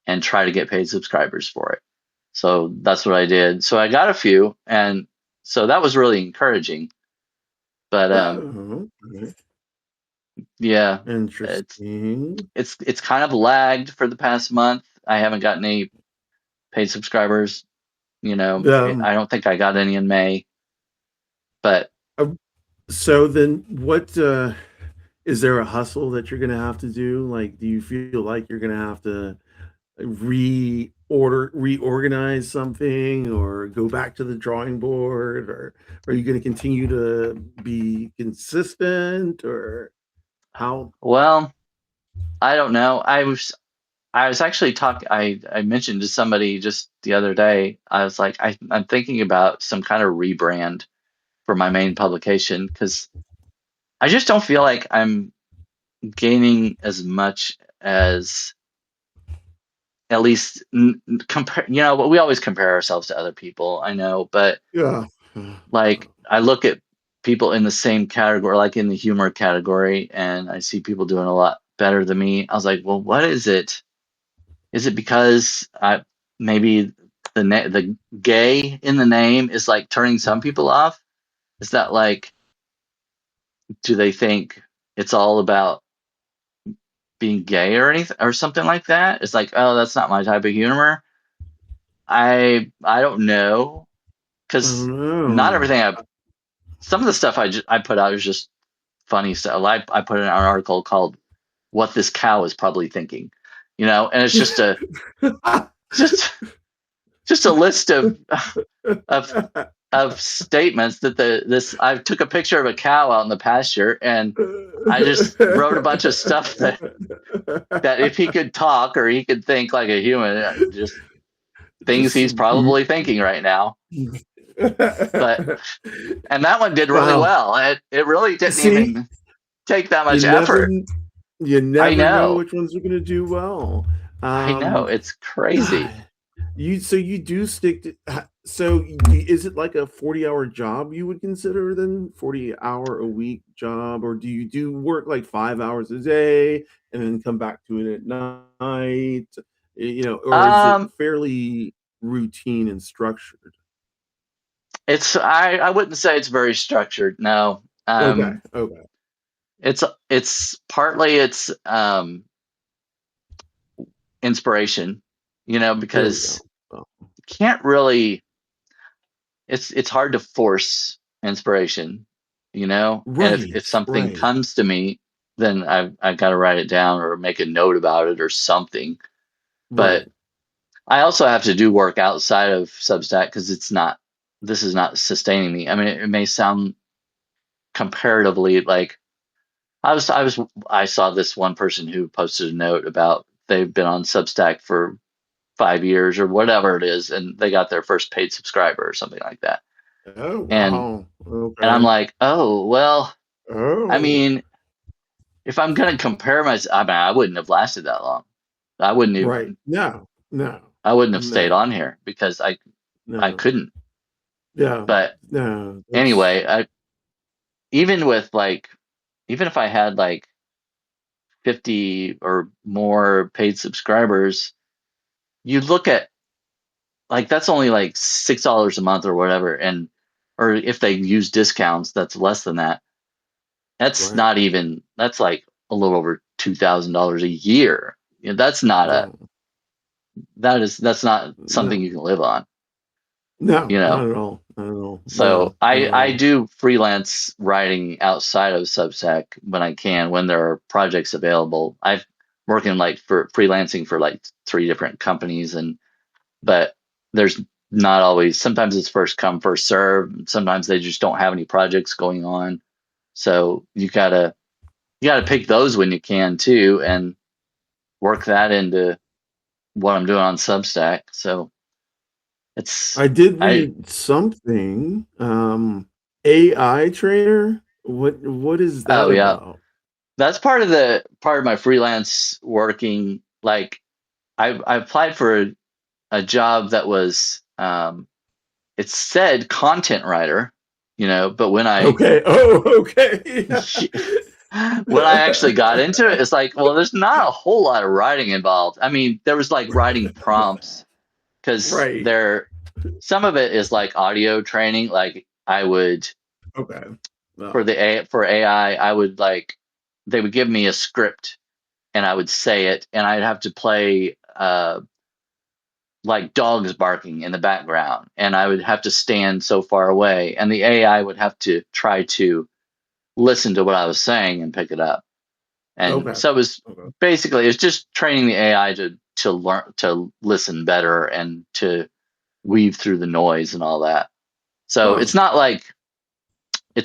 S1: and try to get paid subscribers for it. So that's what I did. So I got a few, and so that was really encouraging. But
S2: Oh, okay.
S1: yeah, it's
S2: Interesting.
S1: it's kind of lagged for the past month. I haven't gotten any paid subscribers.
S2: Um,
S1: I don't think I got any in May, but
S2: uh, so then what is there a hustle that you're gonna have to do? Like, do you feel like you're gonna have to reorganize something or go back to the drawing board, or are you gonna continue to be consistent, or how?
S1: well, I don't know. I was actually talking. I mentioned to somebody just the other day. I was like, I'm thinking about some kind of rebrand for my main publication because I just don't feel like I'm gaining as much as at least compare. But we always compare ourselves to other people. I know, but
S2: Yeah.
S1: like I look at people in the same category, like in the humor category, and I see people doing a lot better than me. I was like, well, what is it? Is it because maybe the gay in the name is like turning some people off? Is that like, do they think it's all about being gay or anything or something like that? It's like, oh, that's not my type of humor. I don't know
S2: I
S1: because
S2: don't
S1: not
S2: know.
S1: everything some of the stuff I put out is just funny stuff. I put in an article called "What This Cow Is Probably Thinking," and it's just just a list of of statements that this I took a picture of a cow out in the pasture, and I just wrote a bunch of stuff that if he could talk or he could think like a human, just things
S2: Just
S1: he's probably thinking right now. But and that one did really
S2: wow.
S1: well. It really didn't
S2: See,
S1: even take that
S2: you
S1: much
S2: never
S1: effort.
S2: you
S1: I
S2: never know
S1: know.
S2: which ones are gonna do well.
S1: I know.
S2: Um,
S1: It's crazy.
S2: God, you do stick to so is it like a 40-hour job you would consider, then 40-hour a week job, or do you do work like 5 hours a day and then come back to it at night, or is it
S1: Um,
S2: fairly routine and structured?
S1: I wouldn't say it's very structured. No.
S2: Okay, okay.
S1: It's partly it's inspiration,
S2: There we
S1: because
S2: go. Oh,
S1: you can't really it's hard to force inspiration, and if
S2: right,
S1: something
S2: right,
S1: comes to me, then I've got to write it down or make a note about it or something. But
S2: right.
S1: I also have to do work outside of Substack because this is not sustaining me. I mean, it may sound comparatively like I saw this one person who posted a note about they've been on Substack for 5 years or whatever it is, and they got their first paid subscriber or something like that.
S2: Oh,
S1: And
S2: wow.
S1: and I'm
S2: Okay.
S1: like, oh well, I
S2: Oh,
S1: mean, if I'm gonna compare myself, I mean, I wouldn't have lasted that long. I wouldn't
S2: right.
S1: even
S2: No, no,
S1: I wouldn't have stayed
S2: no,
S1: on here because I
S2: no.
S1: couldn't.
S2: Yeah,
S1: But
S2: no. That's
S1: anyway, even with like even if I had like 50 or more paid subscribers, you look at like that's only like $6 a month or whatever, and or if they use discounts, that's less than that. That's
S2: Right.
S1: not even that's like a little over $2,000 a year. You know, that's not a
S2: No.
S1: that's not something
S2: No.
S1: you can live on,
S2: No.
S1: you know.
S2: Not at all. Not at all.
S1: So
S2: No. Not at
S1: I
S2: all.
S1: do freelance writing outside of Substack when I can, when there are projects available. I've working like for freelancing for like 3 different companies, and but there's not always, sometimes it's first come first serve, sometimes they just don't have any projects going on, so you gotta pick those when you can too, and work that into what I'm doing on Substack. So it's
S2: I did
S1: I
S2: read something. AI trainer. What is that
S1: oh yeah,
S2: about?
S1: that's part of my freelance working. Like I applied for a job that was it said content writer, but when I
S2: Okay. Oh, okay.
S1: when I actually got into it, it's like, well, there's not a whole lot of writing involved. I mean, there was like writing prompts because
S2: Right.
S1: some of it is like audio training. Like I would
S2: Okay.
S1: for
S2: Well,
S1: the for AI, I would like they would give me a script and I would say it, and I'd have to play like dogs barking in the background, and I would have to stand so far away, and the AI would have to try to listen to what I was saying and pick it up. And
S2: okay.
S1: so it was
S2: Okay.
S1: basically it's just training the AI to learn to listen better and to weave through the noise and all that. So
S2: Huh.
S1: it's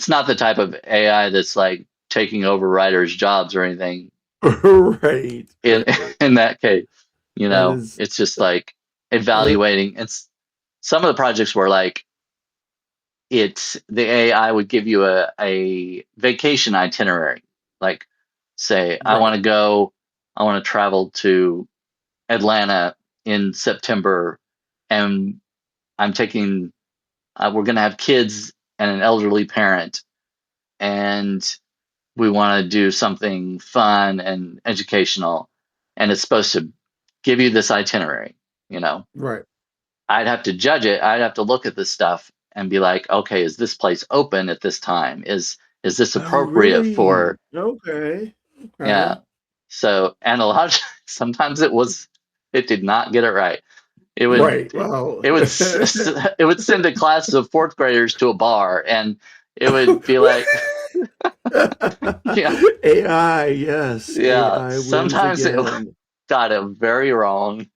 S1: not the type of AI that's like taking over writers' jobs or anything
S2: Right.
S1: in
S2: Right.
S1: in that case.
S2: That is
S1: It's just like
S2: that.
S1: evaluating. It's some of the projects were like it's the AI would give you a vacation itinerary. Like say
S2: Right.
S1: I want to travel to Atlanta in September, and I'm taking we're going to have kids and an elderly parent, and we want to do something fun and educational, and it's supposed to give you this itinerary, you know.
S2: Right.
S1: I'd have to judge it. I'd have to look at this stuff and be like, okay, is this place open at this time? Is this
S2: Oh,
S1: appropriate
S2: really?
S1: for
S2: Okay.
S1: yeah.
S2: Okay.
S1: So and a lot of sometimes it did not get it right. It would
S2: Right. Well,
S1: it would send a class of fourth graders to a bar, and it would be like yeah,
S2: AI, yes,
S1: yeah.
S2: AI wins
S1: Sometimes it
S2: again.
S1: got it very wrong,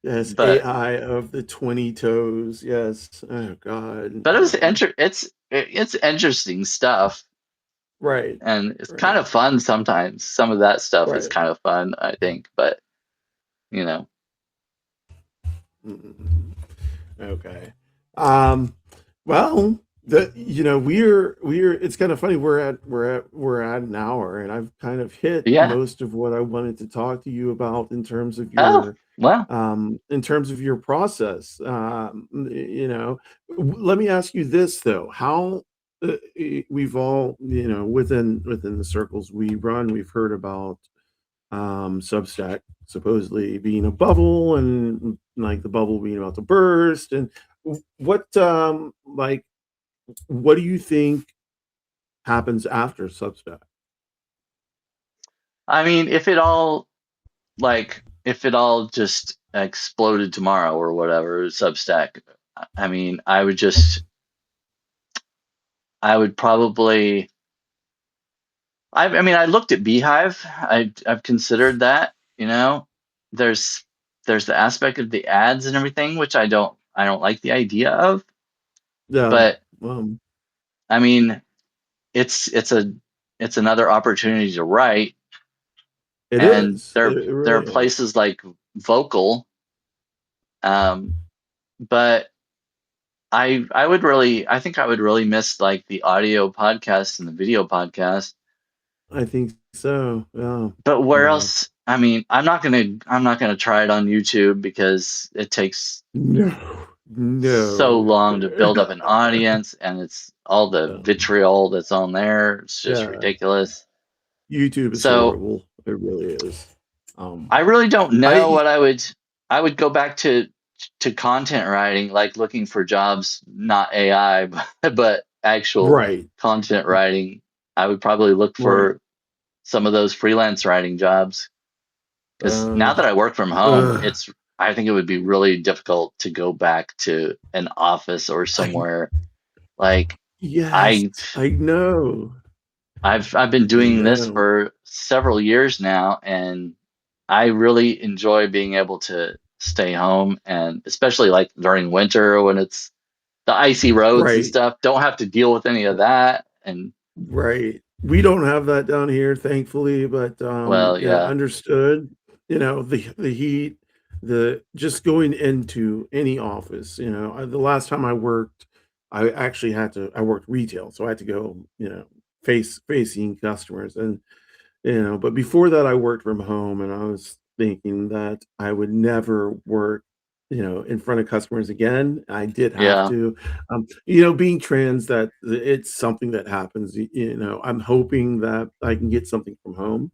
S2: Yes,
S1: but
S2: AI of the 20 toes. Yes. Oh God.
S1: it was it's interesting stuff,
S2: Right.
S1: and it's kind
S2: Right.
S1: of fun sometimes. Some of that stuff is
S2: Right.
S1: kind of fun, I think, but you know,
S2: Mm. Okay. Um, well, we're it's kind of funny. We're at an hour, and I've kind of hit
S1: yeah.
S2: most of what I wanted to talk to you about
S1: Oh, well,
S2: in terms of your process. Let me ask you this though: how we've all, within the circles we run, we've heard about Substack supposedly being a bubble and like the bubble being about to burst. And what do you think happens after Substack?
S1: I mean, if it all just exploded tomorrow or whatever, Substack, I mean, I would probably, I mean, I looked at Beehive. I've considered that, there's, there's the aspect of the ads and everything, which I don't like the idea of,
S2: Yeah,
S1: but
S2: um,
S1: I mean, it's, it's a, it's another opportunity to write.
S2: it
S1: And
S2: is. It
S1: there are
S2: really is.
S1: places like Vocal, um, but I think I would really miss like the audio podcast and the video podcast.
S2: I think so. Yeah,
S1: But where
S2: yeah.
S1: else? I mean, I'm not gonna try it on YouTube because it takes
S2: No,
S1: so
S2: no.
S1: long to build up an audience, and it's all the
S2: No.
S1: vitriol that's on there. It's just
S2: Yeah,
S1: ridiculous.
S2: YouTube is
S1: So
S2: horrible. It really is.
S1: I really don't know
S2: I
S1: what I would go back to content writing, like looking for jobs, not AI, but actual
S2: right,
S1: content writing. I would probably look
S2: right.
S1: for some of those freelance writing jobs because
S2: Uh,
S1: now that I work from home,
S2: uh,
S1: I think it would be really difficult to go back to an office or
S2: I
S1: somewhere. Like
S2: yes,
S1: I
S2: I know.
S1: I've been
S2: I
S1: doing this
S2: know.
S1: for several years now, and I really enjoy being able to stay home, and especially like during winter when it's the icy roads and
S2: Right.
S1: stuff, don't have to deal with any of that. And
S2: Right. We don't have that down here, thankfully, but
S1: well,
S2: yeah,
S1: yeah,
S2: understood. The heat, the just going into any office, the last time I worked, I actually had to I worked retail, so I had to go, facing customers and but before that, I worked from home, and I was thinking that I would never work, in front of customers again. I did have
S1: yeah,
S2: to, being trans, that it's something that happens. I'm hoping that I can get something from home,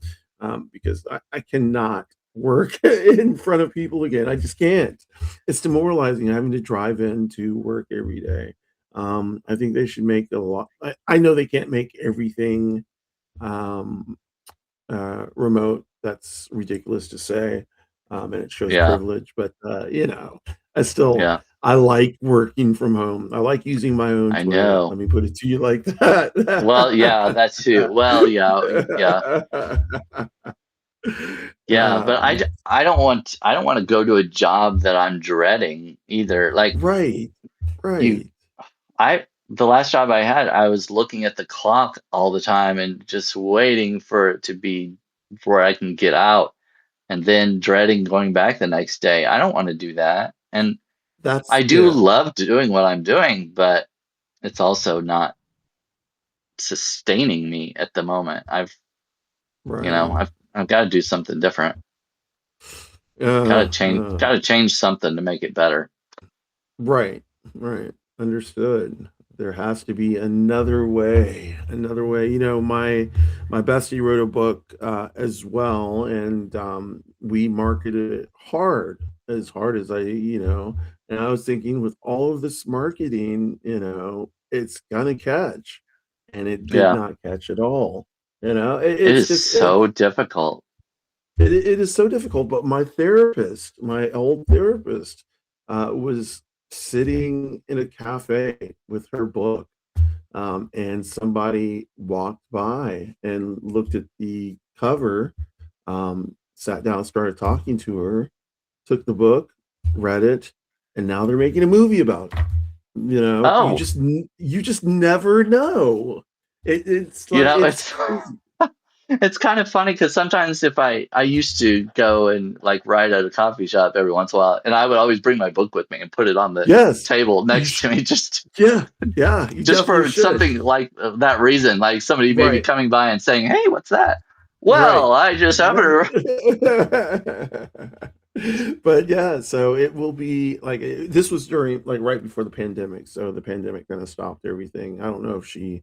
S2: because I cannot work in front of people again. I just can't. It's demoralizing having to drive in to work every day. I think they should make a lot. I know they can't make everything. Um, Remote. That's ridiculous to say, and it shows
S1: yeah,
S2: privilege. But I still
S1: yeah.
S2: I like working from home. I like using my own
S1: I
S2: toilet.
S1: know.
S2: Let me put it to you like that.
S1: Well, yeah, that's too. Well, yeah, yeah, yeah. But
S2: um,
S1: I don't want to go to a job that I'm dreading either. Like
S2: right,
S1: you,
S2: right.
S1: the last job I had, I was looking at the clock all the time and just waiting for it to be before I can get out, and then dreading going back the next day. I don't want to do that. And
S2: That's
S1: I do
S2: yeah,
S1: love doing what I'm doing, but it's also not sustaining me at the moment.
S2: right.
S1: I've got to do something different.
S2: Uh, uh,
S1: Got to change something to make it better.
S2: Right, right. Understood. There has to be another way. Another way. My bestie wrote a book as well, and we marketed it hard as and I was thinking with all of this marketing, it's gonna catch, and it did
S1: Yeah,
S2: not catch at all.
S1: it
S2: It's
S1: is
S2: just
S1: so difficult.
S2: it is so difficult. But my old therapist, was sitting in a cafe with her book, and somebody walked by and looked at the cover, sat down, started talking to her, took the book, read it, and now they're making a movie about it.
S1: Oh,
S2: You just never know. It's
S1: you
S2: like
S1: know,
S2: it's
S1: it's
S2: crazy.
S1: it's kind of funny because sometimes if I used to go and like write at a coffee shop every once in a while, and I would always bring my book with me and put it on the
S2: Yes,
S1: table
S2: you
S1: next
S2: sh-
S1: to me, just
S2: yeah, yeah, you definitely
S1: for
S2: should.
S1: something like that reason, like somebody maybe
S2: Right.
S1: coming by and saying, "Hey, what's that?"
S2: Right.
S1: Well, I just
S2: Right.
S1: happened to.
S2: But yeah, so it will be like this was during like right before the pandemic. So the pandemic kind of stopped everything. I don't know if she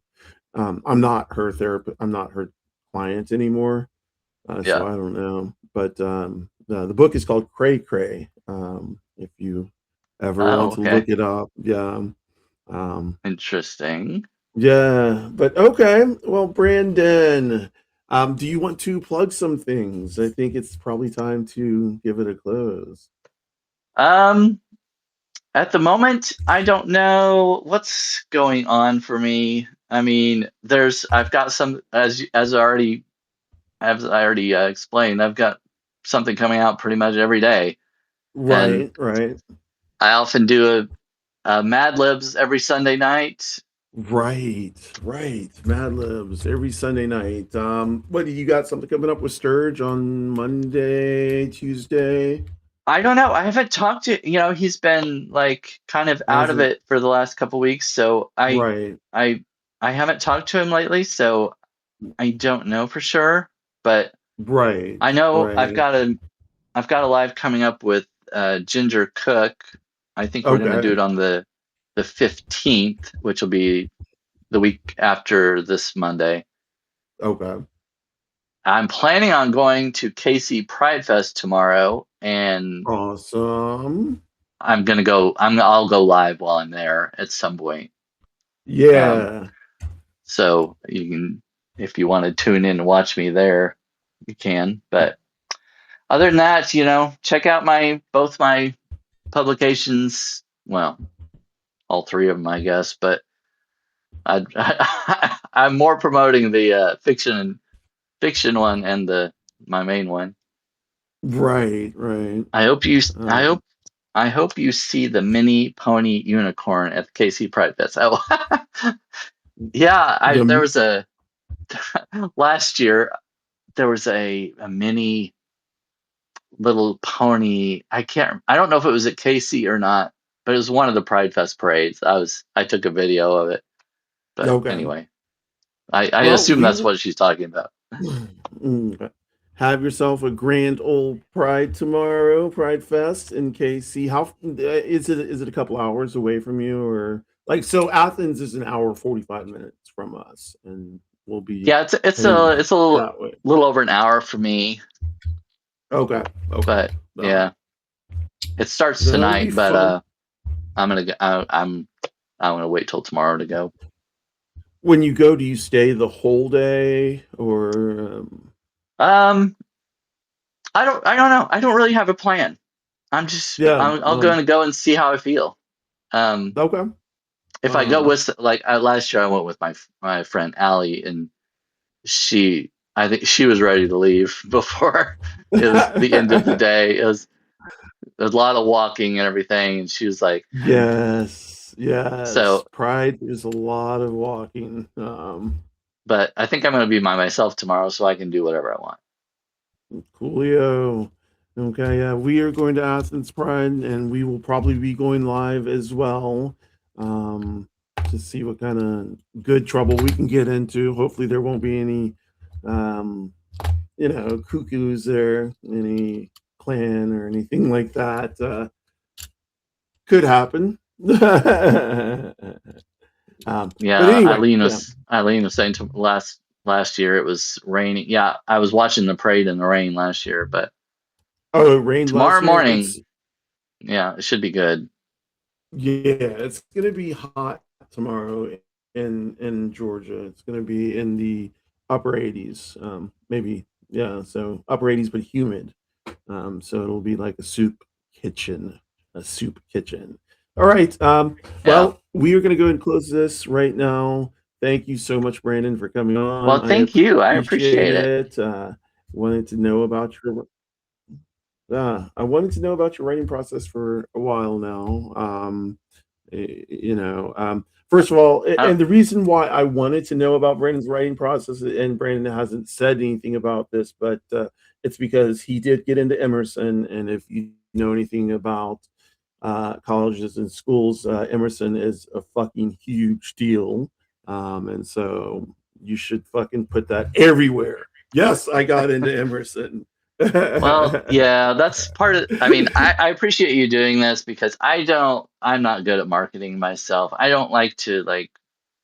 S2: I'm not her therapist, I'm not her client anymore. So
S1: Yeah.
S2: I don't know. But the book is called Cray Cray. If you ever
S1: Oh,
S2: want to
S1: okay.
S2: look it up. Yeah. Um,
S1: Interesting.
S2: Yeah, but okay. Well, Brandon, do you want to plug some things? I think it's probably time to give it a close.
S1: Um, at the moment, I don't know what's going on for me. I mean, I've got some as I already explained, I've got something coming out pretty much every day, and
S2: Right, right,
S1: I often do a Mad Libs every Sunday night.
S2: right, right. Mad Libs every Sunday night. What do you got something coming up with Sturge on Monday, Tuesday?
S1: I don't know. I haven't talked to, he's been like kind of out
S2: As
S1: of
S2: it
S1: it for the last couple weeks, so
S2: right,
S1: I I haven't talked to him lately, so I don't know for sure, but
S2: right,
S1: I know
S2: right.
S1: I've got a live coming up with Ginger Cook. I think we're gonna do
S2: Okay,
S1: it on the 15th, which will be the week after this Monday.
S2: okay.
S1: I'm planning on going to KC Pride Fest tomorrow, and
S2: Awesome.
S1: I'll go live while I'm there at some point. Um,
S2: Yeah.
S1: so you can, if you want to tune in and watch me there, you can. But other than that, check out both my publications. Well, all three of them, I guess. But I'm more promoting the fiction one and my main one.
S2: Right. Right.
S1: I hope you I
S2: Um,
S1: hope I hope you see the mini pony unicorn at the KC Pride Fest. Yeah, I there
S2: the
S1: was a last year there was a mini little pony. I don't know if it was at KC or not, but it was one of the Pride Fest parades. I took a video of it. But
S2: okay.
S1: anyway, I
S2: Well,
S1: assume
S2: we
S1: that's
S2: will
S1: what she's talking about.
S2: have yourself a grand old Pride tomorrow, Pride Fest in KC. How is it? Is it a couple hours away from you, or like so? Athens is an hour 45 minutes from us, and we'll be
S1: Yeah,
S2: heading
S1: it's a
S2: that way.
S1: little over an hour for me,
S2: Okay, okay.
S1: but yeah, it starts
S2: That'll be
S1: tonight. But
S2: fun.
S1: I'm gonna wait till tomorrow to go.
S2: When you go, do you stay the whole day, or
S1: Um, I don't know. I don't really have a plan.
S2: yeah?
S1: I'll go and see how I feel. Um,
S2: Okay.
S1: if I go
S2: Uh,
S1: with like last year, I went with my friend Allie, and I think she was ready to leave before it was the end of the day. There was a lot of walking and everything, and she was like,
S2: yes, yes.
S1: so.
S2: Pride is a lot of walking.
S1: But I think I'm gonna be by myself tomorrow, so I can do whatever I want.
S2: Coolio. Okay, yeah, we are going to Athens Pride, and we will probably be going live as well, to see what kind of good trouble we can get into. Hopefully, there won't be any, um, cuckoos there, any clan or anything like that. Could happen. But
S1: Yeah,
S2: anyway, yeah.
S1: Eileen was saying to last year it was raining. Yeah, I was watching the parade in the rain last year, but
S2: Oh, it rained
S1: tomorrow
S2: last year.
S1: morning, yeah, it should be good.
S2: It's gonna be hot tomorrow in Georgia. It's gonna be in the upper 80s, maybe, yeah. So upper 80s, but humid. So it'll be like a soup kitchen. All right.
S1: Yeah.
S2: Well, we are gonna go and close this right now. Thank you so much, Brandon, for coming on.
S1: Well,
S2: I
S1: thank you. I
S2: appreciate
S1: appreciate it.
S2: it. Wanted to know about your I wanted to know about your writing process for a while now. First of all,
S1: I don't,
S2: and the reason why I wanted to know about Brandon's writing process, and Brandon hasn't said anything about this, but it's because he did get into Emerson, and if you know anything about colleges and schools, Emerson is a fucking huge deal, and so you should fucking put that everywhere. Yes, I got into Emerson.
S1: well, yeah, that's part of. I mean, I appreciate you doing this because I'm not good at marketing myself. I don't like to like.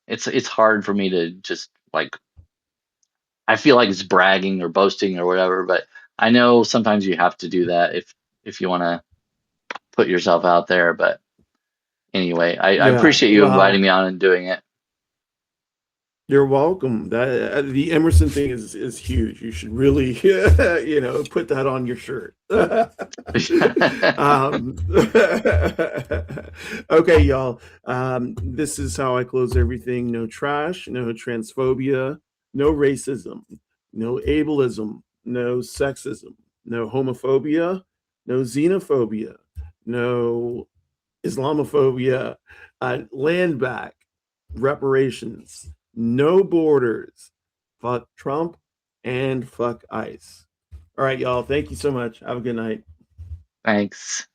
S1: It's hard for me to just like. I feel like it's bragging or boasting or whatever, but I know sometimes you have to do that if you want to put yourself out there. But anyway, I
S2: Yeah,
S1: appreciate you inviting
S2: well,
S1: me on and doing it.
S2: you're welcome. That the Emerson thing is huge. You should really, put that on your shirt. um, okay, y'all. This is how I close everything. No trash, no transphobia, no racism, no ableism, no sexism, no homophobia, no xenophobia, no Islamophobia, land back, reparations, no borders, fuck Trump, and fuck ICE. All right, y'all. Thank you so much. Have a good night.
S1: Thanks.